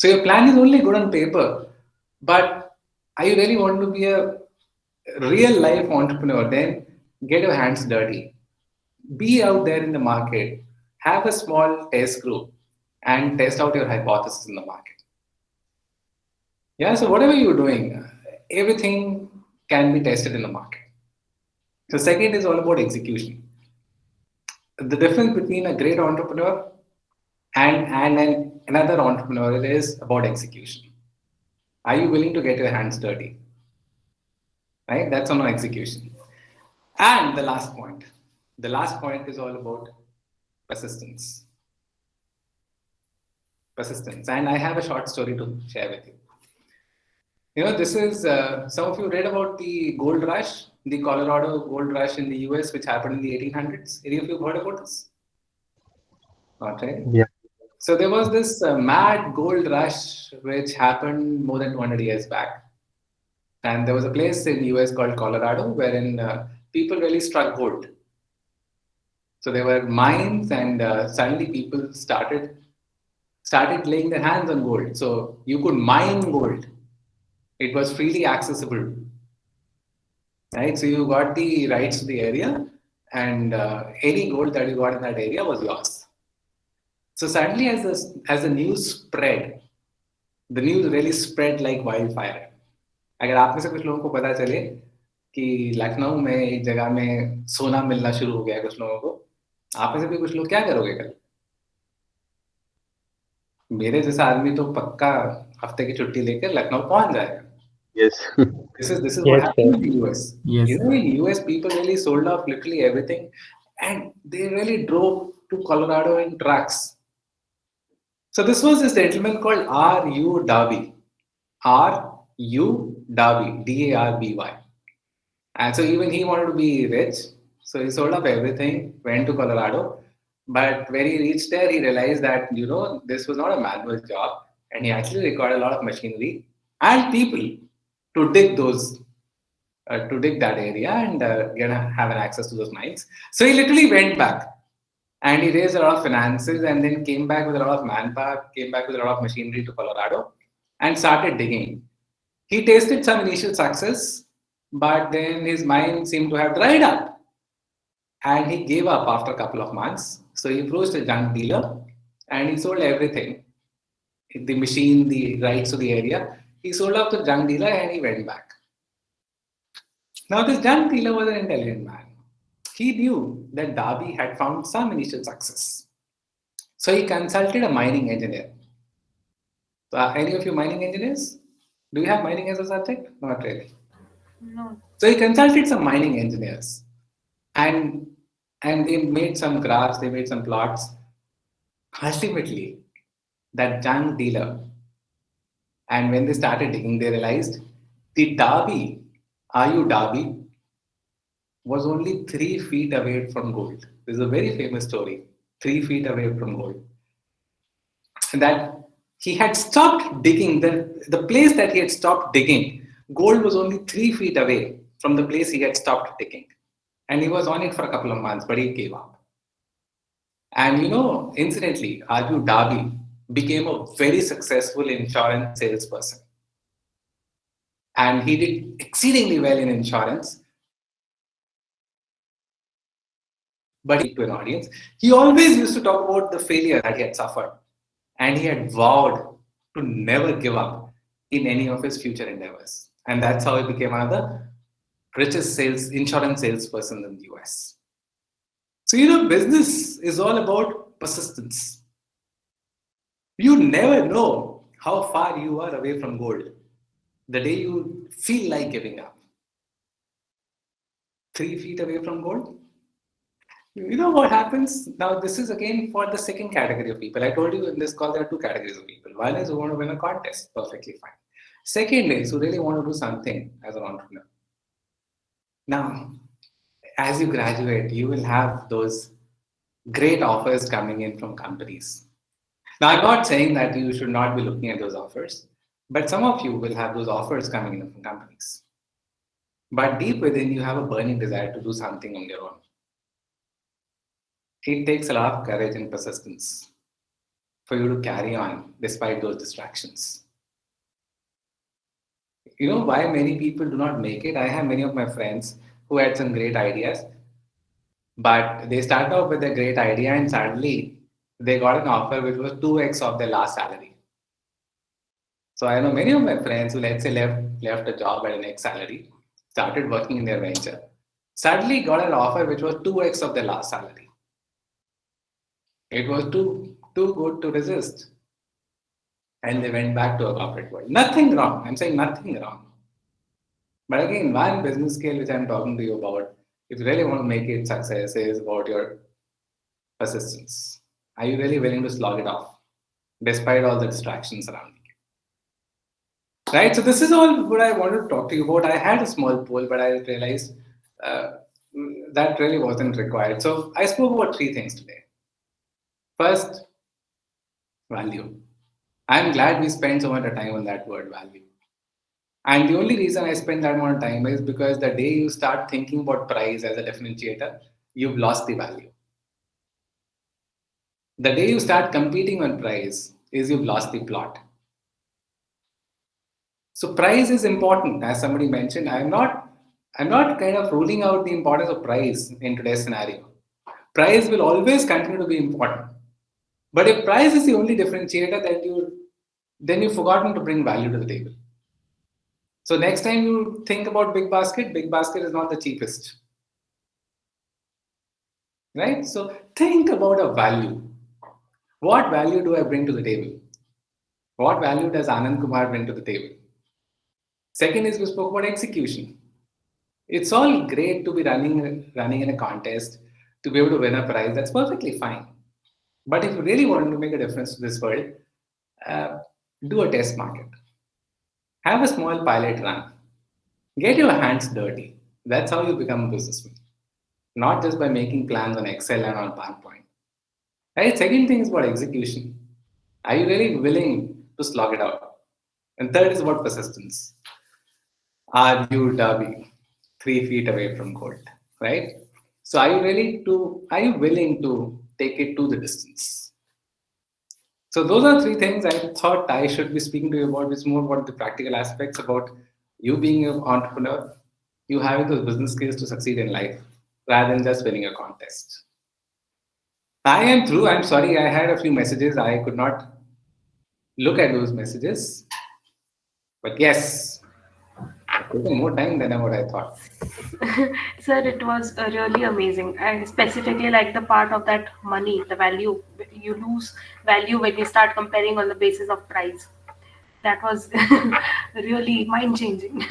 So your plan is only good on paper, but are you really want to be a real life entrepreneur? Then get your hands dirty. Be out there in the market. Have a small test group and test out your hypothesis in the market. Yeah, so whatever you're doing, everything can be tested in the market. So second is all about execution. The difference between a great entrepreneur and another entrepreneur is about execution. Are you willing to get your hands dirty? Right? That's on execution. And the last point. The last point is all about persistence. Persistence. And I have a short story to share with you. You know, this is some of you read about the gold rush, the Colorado gold rush in the US, which happened in the 1800s. Any of you heard about this? Not right? Yeah. So there was this mad gold rush which happened more than 200 years back. And there was a place in US called Colorado wherein people really struck gold. So there were mines, and suddenly people started laying their hands on gold. So you could mine gold. It was freely accessible, right? So you got the rights to the area, and any gold that you got in that area was yours. So suddenly, as the news spread, the news really spread like wildfire. अगर आप में से कुछ लोगों को पता चले कि लखनऊ में एक जगह में सोना मिलना शुरू हो गया है कुछ लोगों को, आप में से भी कुछ लोग क्या करोगे कल? मेरे जैसा आदमी तो पक्का हफ्ते की छुट्टी लेकर लखनऊ पहुंच जाएगा. Yes. This is Yes, what happened sir. in the US. Yes. You know, in US, people really sold off literally everything, and they really drove to Colorado in trucks. So this was this gentleman called R.U. Darby. R.U. Darby. D-A-R-B-Y. And so even he wanted to be rich. So he sold off everything, went to Colorado. But when he reached there, he realized that, you know, this was not a manual job. And he actually required a lot of machinery and people to dig that area and have an access to those mines. So he literally went back and he raised a lot of finances and then came back with a lot of manpower, came back with a lot of machinery to Colorado and started digging. He tasted some initial success, but then his mine seemed to have dried up and he gave up after a couple of months. So he approached a junk dealer and he sold everything, the machine, the rights to the area. He sold off to the junk dealer and he went back. Now this junk dealer was an intelligent man. He knew that Darby had found some initial success. So he consulted a mining engineer. So any of you mining engineers? Do you have mining as a subject? Not really. No. So he consulted some mining engineers and they made some graphs, they made some plots. Ultimately, that junk dealer, and when they started digging, they realized the Darby, R.U. Darby, was only 3 feet away from gold. This is a very famous story. 3 feet away from gold. And that he had stopped digging, the place that he had stopped digging, gold was only 3 feet away from the place he had stopped digging. And he was on it for a couple of months, but he gave up. And you know, incidentally, R.U. Darby became a very successful insurance salesperson. And he did exceedingly well in insurance. But to an audience, he always used to talk about the failure that he had suffered. And he had vowed to never give up in any of his future endeavors. And that's how he became one of the richest insurance salesperson in the US. So, you know, business is all about persistence. You never know how far you are away from gold the day you feel like giving up. 3 feet away from gold? You know what happens? Now, this is again for the second category of people. I told you in this call there are 2 categories of people. One is who want to win a contest, perfectly fine. Second is who really want to do something as an entrepreneur. Now, as you graduate, you will have those great offers coming in from companies. Now, I'm not saying that you should not be looking at those offers, but some of you will have those offers coming in from companies. But deep within, you have a burning desire to do something on your own. It takes a lot of courage and persistence for you to carry on despite those distractions. You know why many people do not make it? I have many of my friends who had some great ideas, but they start off with a great idea and suddenly they got an offer which was 2x of their last salary. So I know many of my friends who, let's say, left a job at an X salary, started working in their venture, suddenly got an offer which was 2x of their last salary. It was too good to resist, and they went back to a corporate world. Nothing wrong. I'm saying nothing wrong. But again, one business skill which I'm talking to you about, if you really want to make it success, is about your persistence. Are you really willing to slog it off despite all the distractions around you? Right? So this is all what I wanted to talk to you about. I had a small poll, but I realized uh, that really wasn't required. So I spoke about three things today. First, value. I'm glad we spent so much time on that word value. And the only reason I spend that amount of time is because the day you start thinking about price as a differentiator, you've lost the value. The day you start competing on price is you've lost the plot. So price is important, as somebody mentioned. I'm not kind of ruling out the importance of price in today's scenario. Price will always continue to be important. But if price is the only differentiator, then you've forgotten to bring value to the table. So next time you think about big basket is not the cheapest. Right? So think about a value. What value do I bring to the table? What value does Anand Kumar bring to the table? Second is we spoke about execution. It's all great to be running in a contest, to be able to win a prize. That's perfectly fine. But if you really want to make a difference to this world, do a test market. Have a small pilot run. Get your hands dirty. That's how you become a businessman. Not just by making plans on Excel and on PowerPoint. Right? Second thing is about execution. Are you really willing to slog it out? And third is about persistence. Are you Derby 3 feet away from gold? Right? So are you willing to take it to the distance? So those are three things I thought I should be speaking to you about, which is more about the practical aspects about you being an entrepreneur, you having those business skills to succeed in life rather than just winning a contest. I am through. I'm sorry, I had a few messages. I could not look at those messages. But yes, it's taken more time than what I thought. Sir, it was really amazing. I specifically like the part of that money, the value. You lose value when you start comparing on the basis of price. That was really mind changing.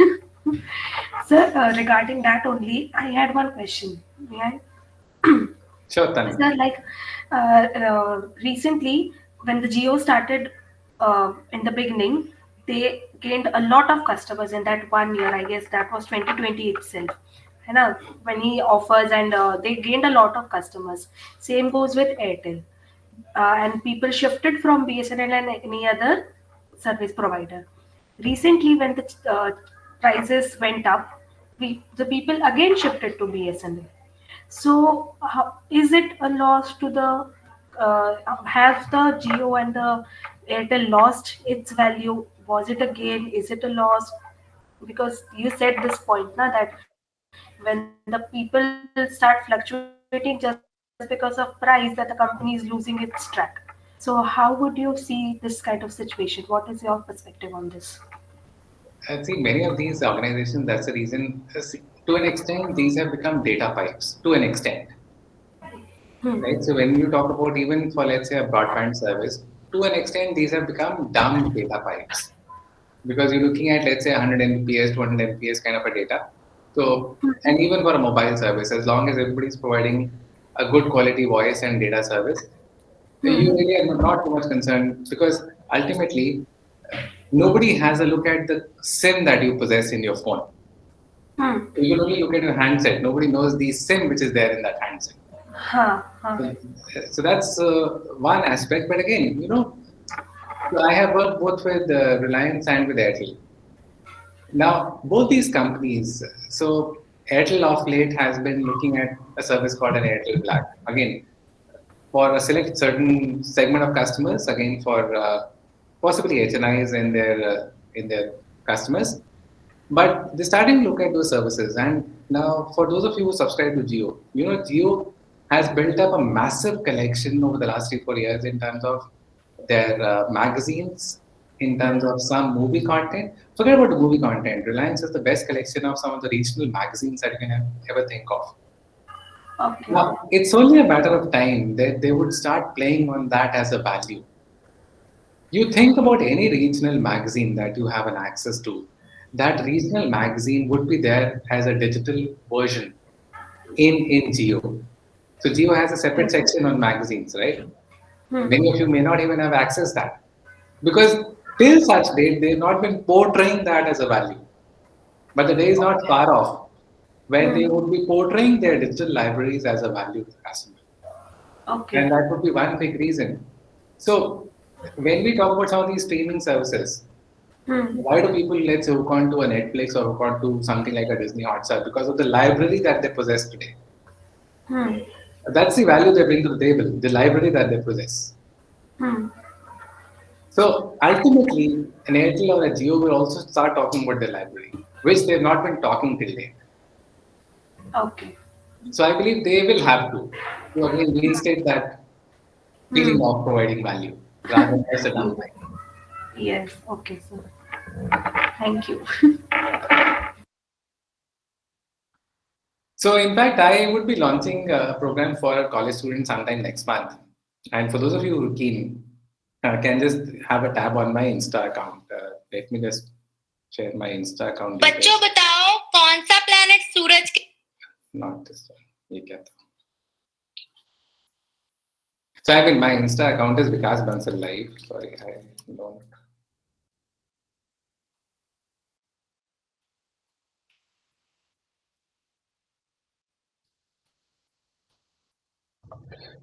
Sir, regarding that only, I had one question. May I? Sure, Tanu. Sir, like recently, when the Geo started in the beginning, they gained a lot of customers in that 1 year. I guess that was 2020 itself. You know, when he offers and they gained a lot of customers. Same goes with Airtel. And people shifted from BSNL and any other service provider. Recently, when the prices went up, the people again shifted to BSNL. So, is it a loss to the have the Geo and the Airtel lost its value? Was it a gain? Is it a loss? Because you said this point now that when the people start fluctuating just because of price, that the company is losing its track. So, how would you see this kind of situation? What is your perspective on this? I think many of these organizations, that's the reason, to an extent, these have become data pipes, to an extent. Right? So when you talk about even for, let's say, a broadband service, to an extent, these have become dumb data pipes. Because you're looking at, let's say, 100 Mbps, 200 Mbps kind of a data. So, and even for a mobile service, as long as everybody's providing a good quality voice and data service, you really are not too much concerned because ultimately nobody has a look at the SIM that you possess in your phone. You can only look at your handset. Nobody knows the SIM which is there in that handset. So that's one aspect. But again, so I have worked both with Reliance and with Airtel. Now, both these companies, so Airtel of late has been looking at a service called an Airtel Black. Again, for a select certain segment of customers, again for possibly HNIs in their customers. But they starting to look at those services. And now, for those of you who subscribe to Geo, you know, Geo has built up a massive collection over the last 3 4 years in terms of their magazines, in terms of some movie content. Forget about the movie content. Reliance is the best collection of some of the regional magazines that you can ever think of. Okay. Now, it's only a matter of time that they would start playing on that as a value. You think about any regional magazine that you have an access to, that regional magazine would be there as a digital version in Geo. So Geo has a separate section on magazines, right? Hmm. Many of you may not even have access that because till such date they've not been portraying that as a value. But the day is not far off where they Hmm. would be portraying their digital libraries as a value to the customer. And Okay. that would be one big reason. So when we talk about some of these streaming services, Hmm. why do people let's say hook on to a Netflix or hook on to something like a Disney Hotstar? Because of the library that they possess today. Hmm. That's the value they bring to the table, the library that they possess. Hmm. So ultimately, an Airtel or a Geo will also start talking about their library, which they've not been talking till date. Okay. So I believe they will have to again reinstate that feeling Hmm. of providing value rather than just a downtime. Yes. Okay, sir. Thank you. So, in fact, I would be launching a program for college students sometime next month. And for those of you who are keen, can just have a tab on my Insta account. Let me just share my Insta account बच्चों details. बताओ कौन सा planet सूरज के Not this one. ये क्या था? So, I mean, my Insta account is Vikas Bansal Live. Sorry, I don't.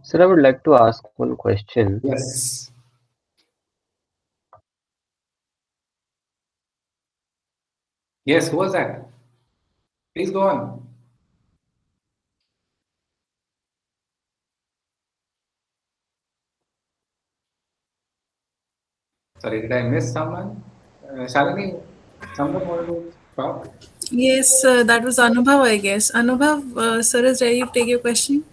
Sir, I would like to ask one question. Yes. Yes, who was that? Please go on. Sorry, did I miss someone? Shalini, someone wanted to talk? Yes, that was Anubhav, I guess. Anubhav, sir is ready to take your question.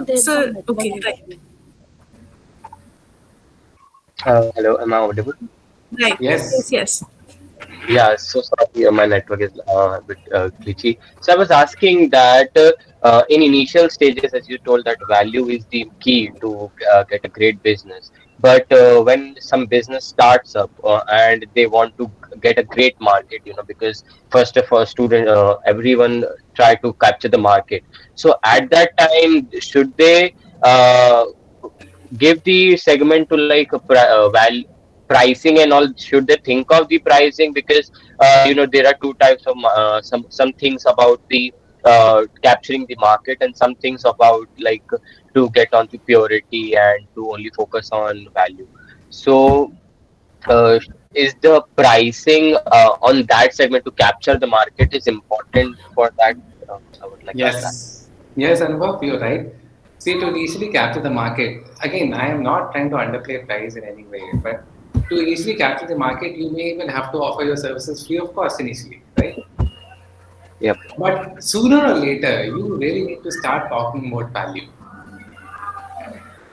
There's some Sir, network okay, right. Hello, am I audible? Right. Yes, Yes. yes. Yeah, so sorry, my network is a bit glitchy. So I was asking that in initial stages, as you told, that value is the key to get a great business. But when some business starts up and they want to get a great market, because first of all, everyone try to capture the market. So at that time, should they give the segment to like a pricing and all? Should they think of the pricing? Because there are two types of some things about the capturing the market, and some things about like to get onto purity and to only focus on value. So uh, is the pricing on that segment to capture the market is important for that? I would like to ask that. Yes, yes, Anubhav, you're right. See, to initially capture the market, again, I am not trying to underplay price in any way, but to initially capture the market, you may even have to offer your services free of cost initially, right? Yep. But sooner or later, you really need to start talking about value.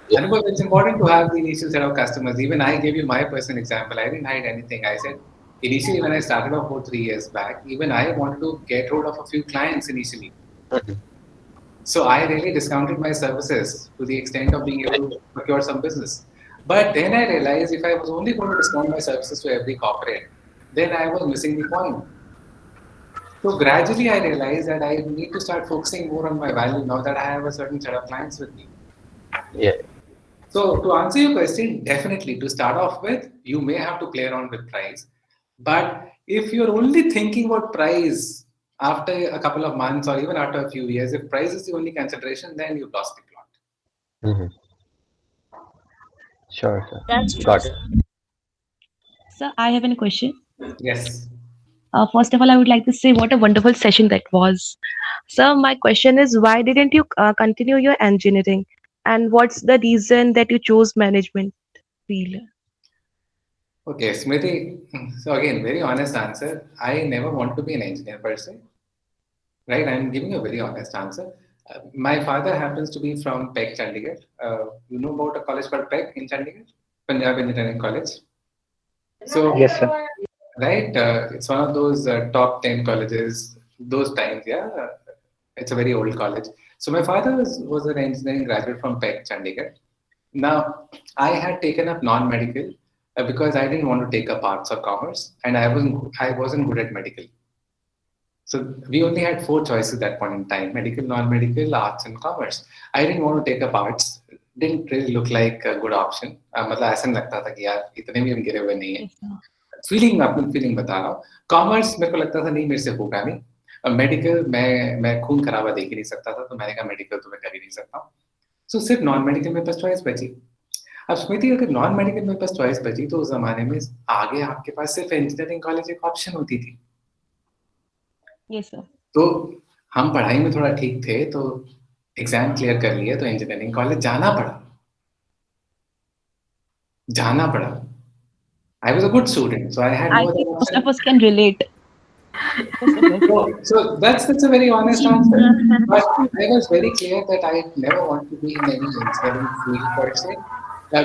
Yeah. Anubhav, it's important to have the initial set of customers. Even I gave you my personal example. I didn't hide anything. I said, initially, when I started off about 3 years back, even I wanted to get hold of a few clients initially. Mhm. So I really discounted my services to the extent of being able to procure some business. But then I realized if I was only going to discount my services to every corporate, then I was missing the point. So gradually I realized that I need to start focusing more on my value now that I have a certain set of clients with me. Yeah. So to answer your question, definitely to start off with, you may have to play around with price. But if you're only thinking about price after a couple of months or even after a few years, if price is the only consideration, then you've lost the plot. Mhm. Sure, That's sir. true, Got sir. it. Sir, I have a question. Yes. First of all, I would like to say what a wonderful session that was. So, my question is, why didn't you continue your engineering? And what's the reason that you chose management field? Okay, Smriti. So again, very honest answer. I never want to be an engineer per se, right? I'm giving a very honest answer. My father happens to be from Peck, Chandigarh. You know about a college called Peck in Chandigarh, Punjab Engineering College. So, Yes, sir. right, it's one of those top 10 colleges. Those times, yeah. It's a very old college. So my father was an engineering graduate from Peck, Chandigarh. Now, I had taken up non-medical because I didn't want to take up arts or commerce, and I wasn't good at medical. So we only had four choices at that point in time: medical, non-medical, arts, and commerce. I didn't want to take up arts. Didn't really look like a good option. मतलब ऐसा नहीं लगता था कि यार इतने भी हम गिरे हुए नहीं हैं. फीलिंग अपनी फीलिंग बता रहा हूँ. कॉमर्स मेरे को लगता था नहीं मेरे से होगा नहीं. मेडिकल मैं खून खराबा देख ही नहीं सकता था, तो मैंने कहा मेडिकल तो मैं कर ही नहीं सकता हूँ. सो सिर्फ नॉन मेडिकल में पास चॉइस बची. अब स्मृति अगर नॉन मेडिकल में पास चॉइस बची तो उस जमाने में आगे आपके पास सिर्फ इंजीनियरिंग कॉलेज एक ऑप्शन होती थी. Yes, sir. तो हम पढ़ाई में थोड़ा ठीक थे, तो एग्जाम क्लियर कर लिए, तो इंजीनियरिंग कॉलेज जाना पड़ा. I was a good student, so I had I no other think most option. of us can relate. So that's a very honest answer. But I was very clear that I never want to be in any engineering field per se.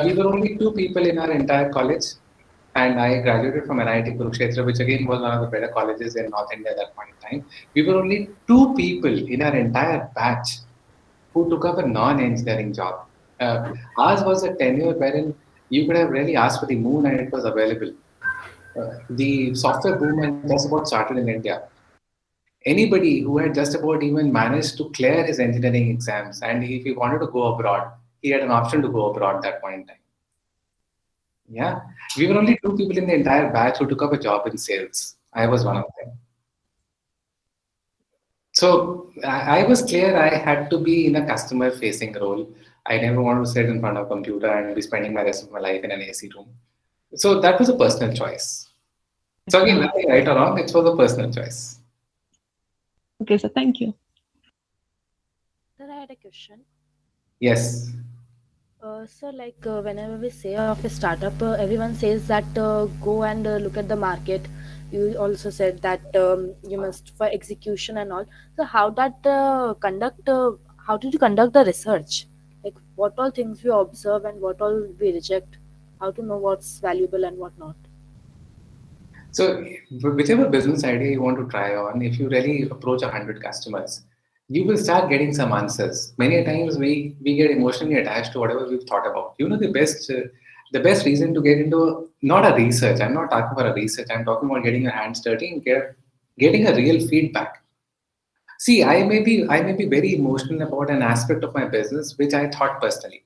We were only two people in our entire college, and I graduated from NIT Kurukshetra, which again was one of the better colleges in North India at that point in time. We were only two people in our entire batch who took up a non-engineering job. Ours was a tenure wherein you could have really asked for the moon and it was available. The software boom had just about started in India. Anybody who had just about even managed to clear his engineering exams, and if he wanted to go abroad, he had an option to go abroad at that point in time. Yeah, we were only two people in the entire batch who took up a job in sales. I was one of them. So I was clear I had to be in a customer facing role. I never wanted to sit in front of a computer and be spending my rest of my life in an AC room. So that was a personal choice. So again, nothing right or wrong, it was a personal choice. Okay, so thank you. Sir, I had a question. Yes. So, whenever we say of a startup, everyone says that go and look at the market. You also said that you must for execution and all. So, how how did you conduct the research? Like, what all things we observe and what all we reject? How to know what's valuable and what not? So, whichever business idea you want to try on, if you really approach 100 customers, you will start getting some answers. Many times we get emotionally attached to whatever we've thought about. You know, the best reason to get into not a research. I'm not talking about a research. I'm talking about getting your hands dirty and getting a real feedback. See, I may be very emotional about an aspect of my business which I thought personally.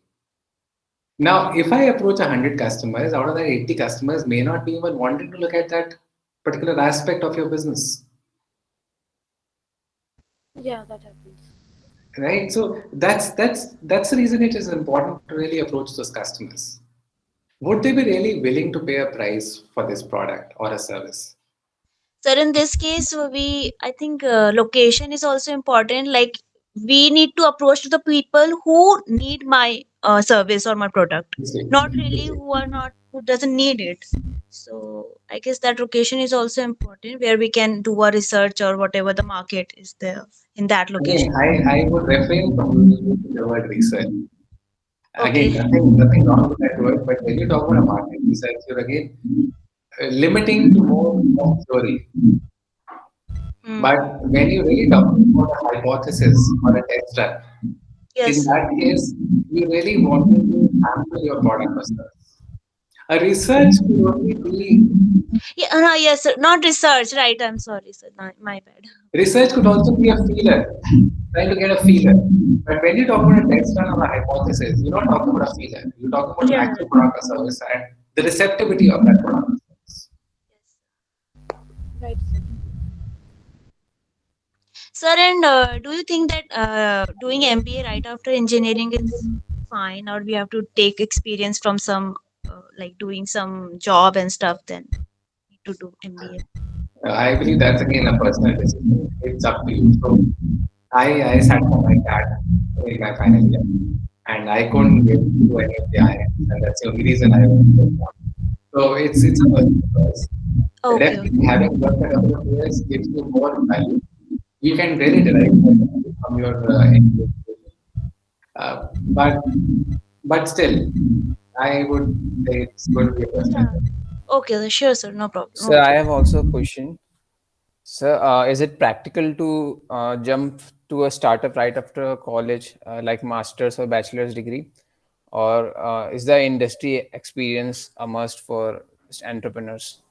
Now, if I approach 100 customers, out of that 80 customers may not be even wanting to look at that particular aspect of your business, Yeah, that happens. right? So that's the reason it is important to really approach those customers. Would they be really willing to pay a price for this product or a service? So in this case, I think location is also important. Like we need to approach to the people who need my service or my product, not really who doesn't need it. So I guess that location is also important where we can do a research or whatever the market is there in that Again, location. I would refrain from using the word research. Again, Okay. nothing wrong with that word, but when you talk about a market research, you're again limiting to more of theory. But when you really talk about a hypothesis or a test run, in Yes. that case, you really wanting to sample your product or service. A research could only be Yeah. Yes. Sir. Not research. Right. I'm sorry, sir. My bad. research could also be a feeler, trying to get a feeler. But when you talk about a test run or a hypothesis, you're not talking about a feeler. You're talking about an Yeah. actual product or service and the receptivity of that product. Right. Sir, and do you think that doing MBA right after engineering is fine, or we have to take experience from some like doing some job and stuff then to do MBA? I believe that's again a personal decision. It's up to you. So I sat for my dad in my final year, and I couldn't get to any of the IIMs, and that's the only reason I went to exam. So it's a personal choice. Okay. Definitely, having worked a couple of years gives you more value. You can really derive more value from your MBA education. But still, I would say it's going to be a personal Yeah. choice. Okay, sure, sir. No problem. No So I problem. have also a question. So, is it practical to jump to a startup right after college, like master's or bachelor's degree, or is the industry experience a must for entrepreneurs?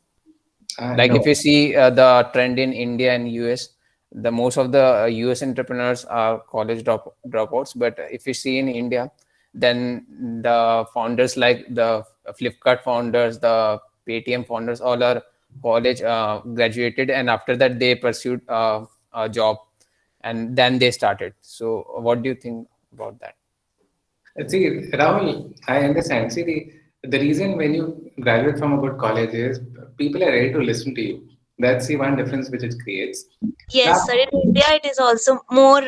Like if No. you see the trend in India and US, the most of the US entrepreneurs are college dropouts. But if you see in India, then the founders like the Flipkart founders, the Paytm founders, all are college graduated, and after that they pursued a job, and then they started. So, what do you think about that? See, Rahul, I understand. See, the reason when you graduate from a good college is people are ready to listen to you. That's the one difference which it creates. Yes, sir. Now, In India, it is also more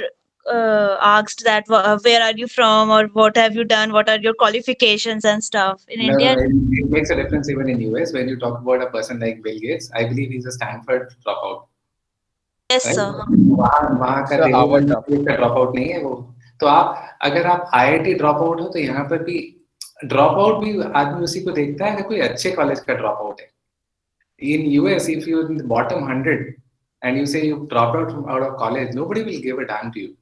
asked that where are you from or what have you done, what are your qualifications and stuff. In no, India, it makes a difference even in US when you talk about a person like Bill Gates. I believe he's a Stanford dropout, yes, right? sir. वहाँ वहाँ का So, Delhi Harvard university का drop out नहीं है वो. तो आप अगर आप आईआईटी ड्रॉप आउट हो तो यहाँ पर भी ड्रॉप आउट भी आदमी उसी को देखता है अगर कोई अच्छे कॉलेज का ड्रॉप आउट है. In US, if you're in the bottom 100 and you say you dropped out of college, nobody will give a damn to you,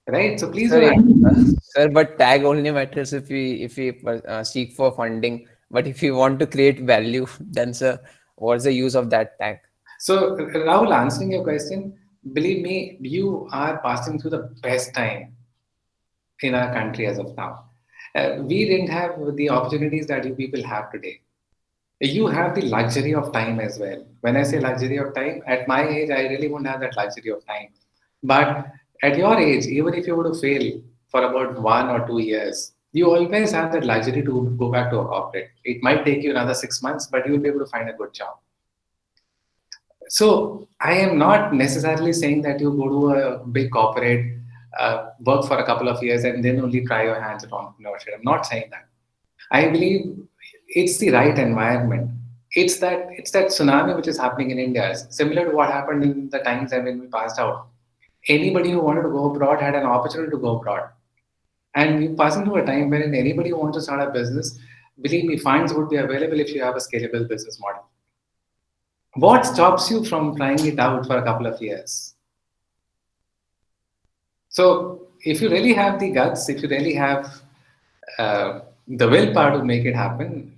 right? So please Sir, don't understand. sir, but tag only matters if we seek for funding. But if you want to create value, then sir, what's the use of that tag? So, Rahul, answering your question, believe me, you are passing through the best time in our country as of now. We didn't have the opportunities that you people have today. You have the luxury of time as well. When I say luxury of time, at my age, I really won't have that luxury of time. But at your age, even if you were to fail for about 1 or 2 years, you always have that luxury to go back to a corporate. It might take you another 6 months, but you'll be able to find a good job. So I am not necessarily saying that you go to a big corporate, work for a couple of years, and then only try your hands at entrepreneurship. I'm not saying that. I believe it's the right environment. It's that tsunami which is happening in India. It's similar to what happened in the times when we passed out. Anybody who wanted to go abroad had an opportunity to go abroad. And we're passing through a time when anybody who wants to start a business, believe me, funds would be available if you have a scalable business model. What stops you from trying it out for a couple of years? So, if you really have the guts, if you really have the willpower to make it happen,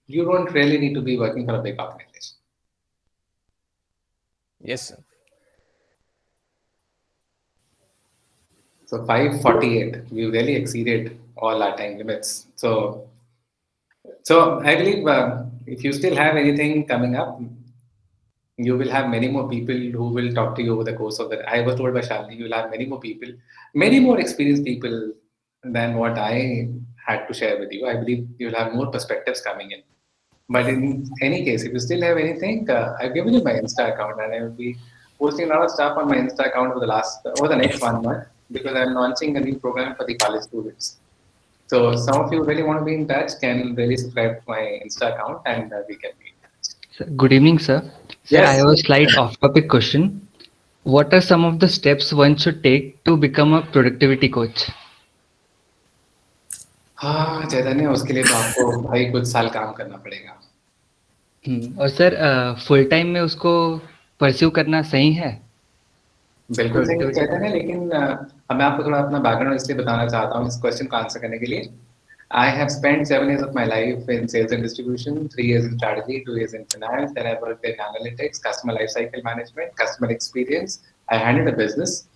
you don't really need to be working for a big organization. Yes, sir. So 5:48, we really exceeded all our time limits. So I believe if you still have anything coming up, you will have many more people who will talk to you over the course of the. I was told by Shalini, you will have many more people, many more experienced people than what I had to share with you. I believe you will have more perspectives coming in. But in any case, if you still have anything, I've given you my Insta account, and I will be posting a lot of stuff on my Insta account over the next 1 month because I'm launching a new program for the college students. So some of you really want to be in touch can really subscribe to my Insta account, and we can be in touch. Good evening, sir. Sir, I Yes. have a slight off-topic question. What are some of the steps one should take to become a productivity coach? हाँ चैतन्य उसके लिए तो आपको भाई कुछ साल काम करना पड़ेगा. और सर फुल टाइम में उसको परस्यू करना सही है? बिल्कुल सही Productivity कहते हैं लेकिन अब मैं आपको थोड़ा अपना बैकग्राउंड इसलिए बताना चाहता हूँ इस क्वेश्चन को आंसर करने के लिए. I have spent 7 years of my life in sales and distribution, 3 years in strategy, 2 years in finance. Then I worked in analytics, customer lifecycle management, customer experience. I handled a business,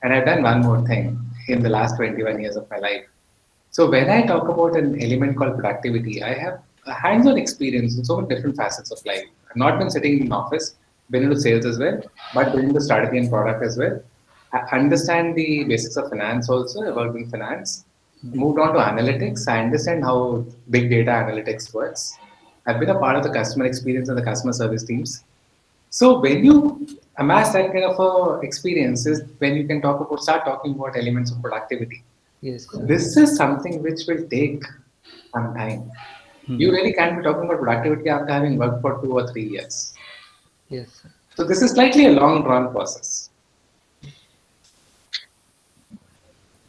and I've done one more thing in the last 21 years of my life. So when I talk about an element called productivity, I have a hands-on experience in so many different facets of life. I've not been sitting in an office, been into sales as well, but been into strategy and product as well. I understand the basics of finance also. I worked in finance. Moved on to analytics. I understand how big data analytics works. I've been a part of the customer experience and the customer service teams. So when you amass that kind of experience is when you can start talking about elements of productivity. Yes. This is something which will take some time. You really can't be talking about productivity after having worked for 2 or 3 years. Yes. So this is slightly a long drawn process.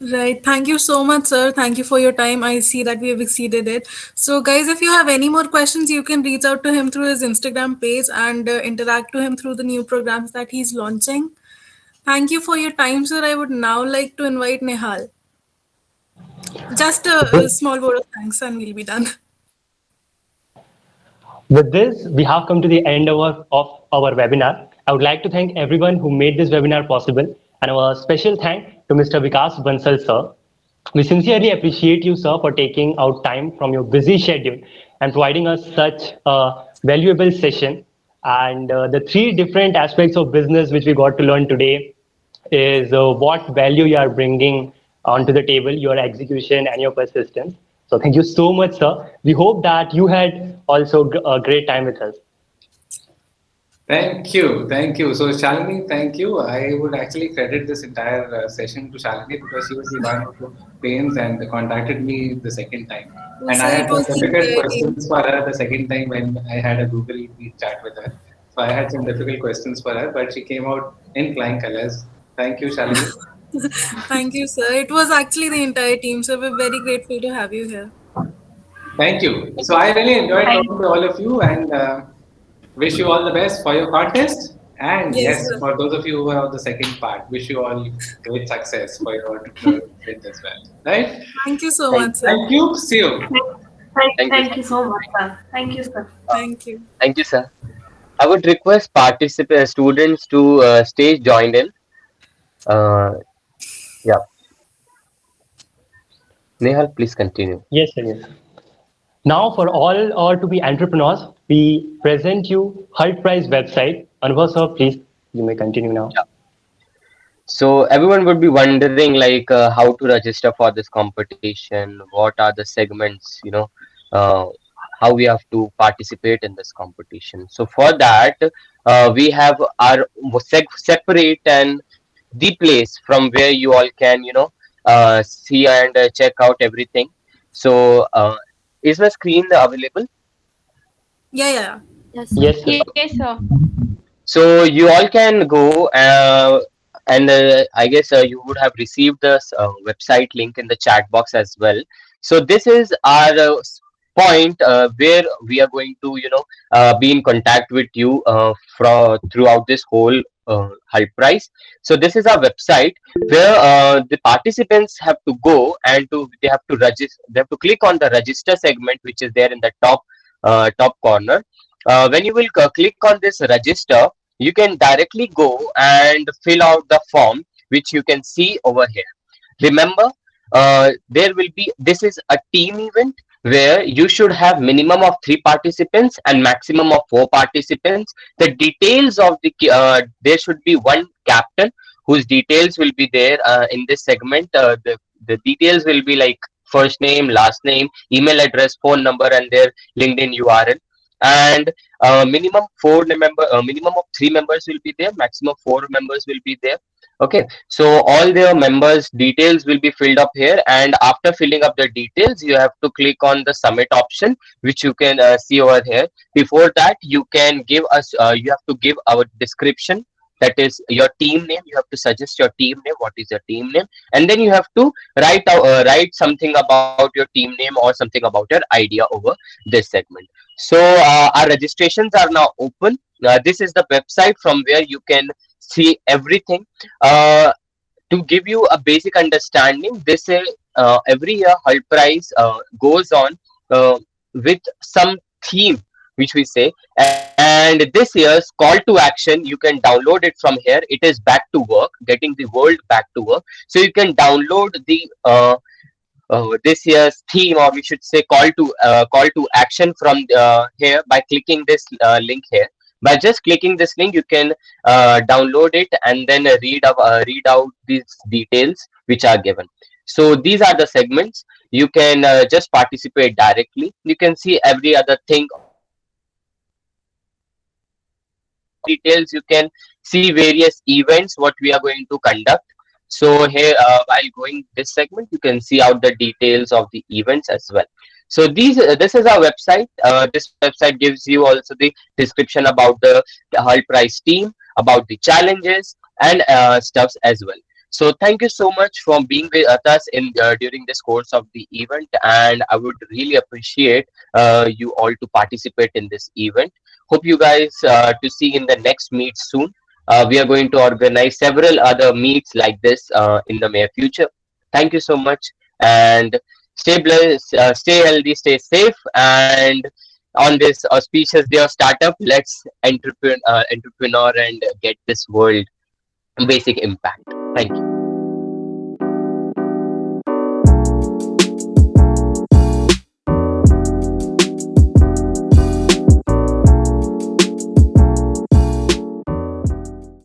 Right. Thank you so much, sir. Thank you for your time. I see that we have exceeded it. So, guys, if you have any more questions, you can reach out to him through his Instagram page and interact to him through the new programs that he's launching. Thank you for your time, sir. I would now like to invite Nehal. Just a small word of thanks, and we'll be done. With this, we have come to the end of our webinar. I would like to thank everyone who made this webinar possible, and a special thank to Mr. Vikas Bansal, sir. We sincerely appreciate you, sir, for taking out time from your busy schedule and providing us such a valuable session. And the three different aspects of business which we got to learn today is what value you are bringing onto the table, your execution and your persistence. So thank you so much, sir. We hope that you had also a great time with us. Thank you, thank you. So Shalini, thank you. I would actually credit this entire session to Shalini because she was the one who took pains and contacted me the second time. And I So had it some was the difficult entire team. questions for her the second time when I had a Google Meet chat with her. So I had some difficult questions for her, but she came out in flying colors. Thank you, Shalini. Thank you, sir. It was actually the entire team, so we're very grateful to have you here. Thank you. So I really enjoyed talking to all of you and wish you all the best for your contest. And Yes, yes, sir. for those of you who are on the second part, wish you all great success for your entrepreneurial sprint as well. Right? Thank you so Thank much, you. sir. Thank you. See you. Thank you, Thank sir. you so much, sir. Thank you, sir. Thank you. Thank you, sir. I would request participant students to stay joined in. Uh, yeah, Nehal, please continue. Yes, sir. Yes. Now, for all or to be entrepreneurs, we present you Hult Prize website. Anubhav, sir, please, you may continue now. So everyone would be wondering like how to register for this competition, what are the segments, uh, how we have to participate in this competition. So for that, we have our separate and the place from where you all can, see and check out everything. So is my screen available? Yeah, yeah. Yes, sir. Yes, sir. Yes, sir. So you all can go and I guess you would have received the website link in the chat box as well. So this is our point where we are going to, be in contact with you throughout this whole Hult Prize. So this is our website where the participants have to go and they have to register. They have to click on the register segment, which is there in the top corner. When you will click on this register, you can directly go and fill out the form which you can see over here. Remember, there will be, this is a team event where you should have minimum of 3 participants and maximum of 4 participants. The details of there should be one captain whose details will be there in this segment. The details will be like first name, last name, email address, phone number, and their LinkedIn URL. And minimum of 3 members will be there, maximum 4 members will be there. Okay, so all their members details will be filled up here, and after filling up the details you have to click on the submit option, which you can see over here. Before that, you can give us you have to give our description, that is your team name. You have to suggest your team name, what is your team name, and then you have to write something about your team name or something about your idea over this segment. So our registrations are now open. This is the website from where you can see everything. Uh, to give you a basic understanding, this is every year Hult Prize goes on with some theme which we say, and this year's call to action, you can download it from here. It is back to work, getting the world back to work. So you can download the this year's theme, or we should say call to action from here by clicking this link here. By just clicking this link, you can download it and then read out these details which are given. So these are the segments. You can just participate directly. You can see every other thing over details, you can see various events what we are going to conduct. So here, while going this segment, you can see out the details of the events as well. So this is our website. This website gives you also the description about the Hult Prize team, about the challenges and stuffs as well. So thank you so much for being with us in during this course of the event, and I would really appreciate you all to participate in this event. Hope you guys to see in the next meet soon. We are going to organize several other meets like this in the near future. Thank you so much, and stay blessed, stay healthy, stay safe, and on this auspicious day of startup, let's entrepreneur and get this world basic impact. Thank you.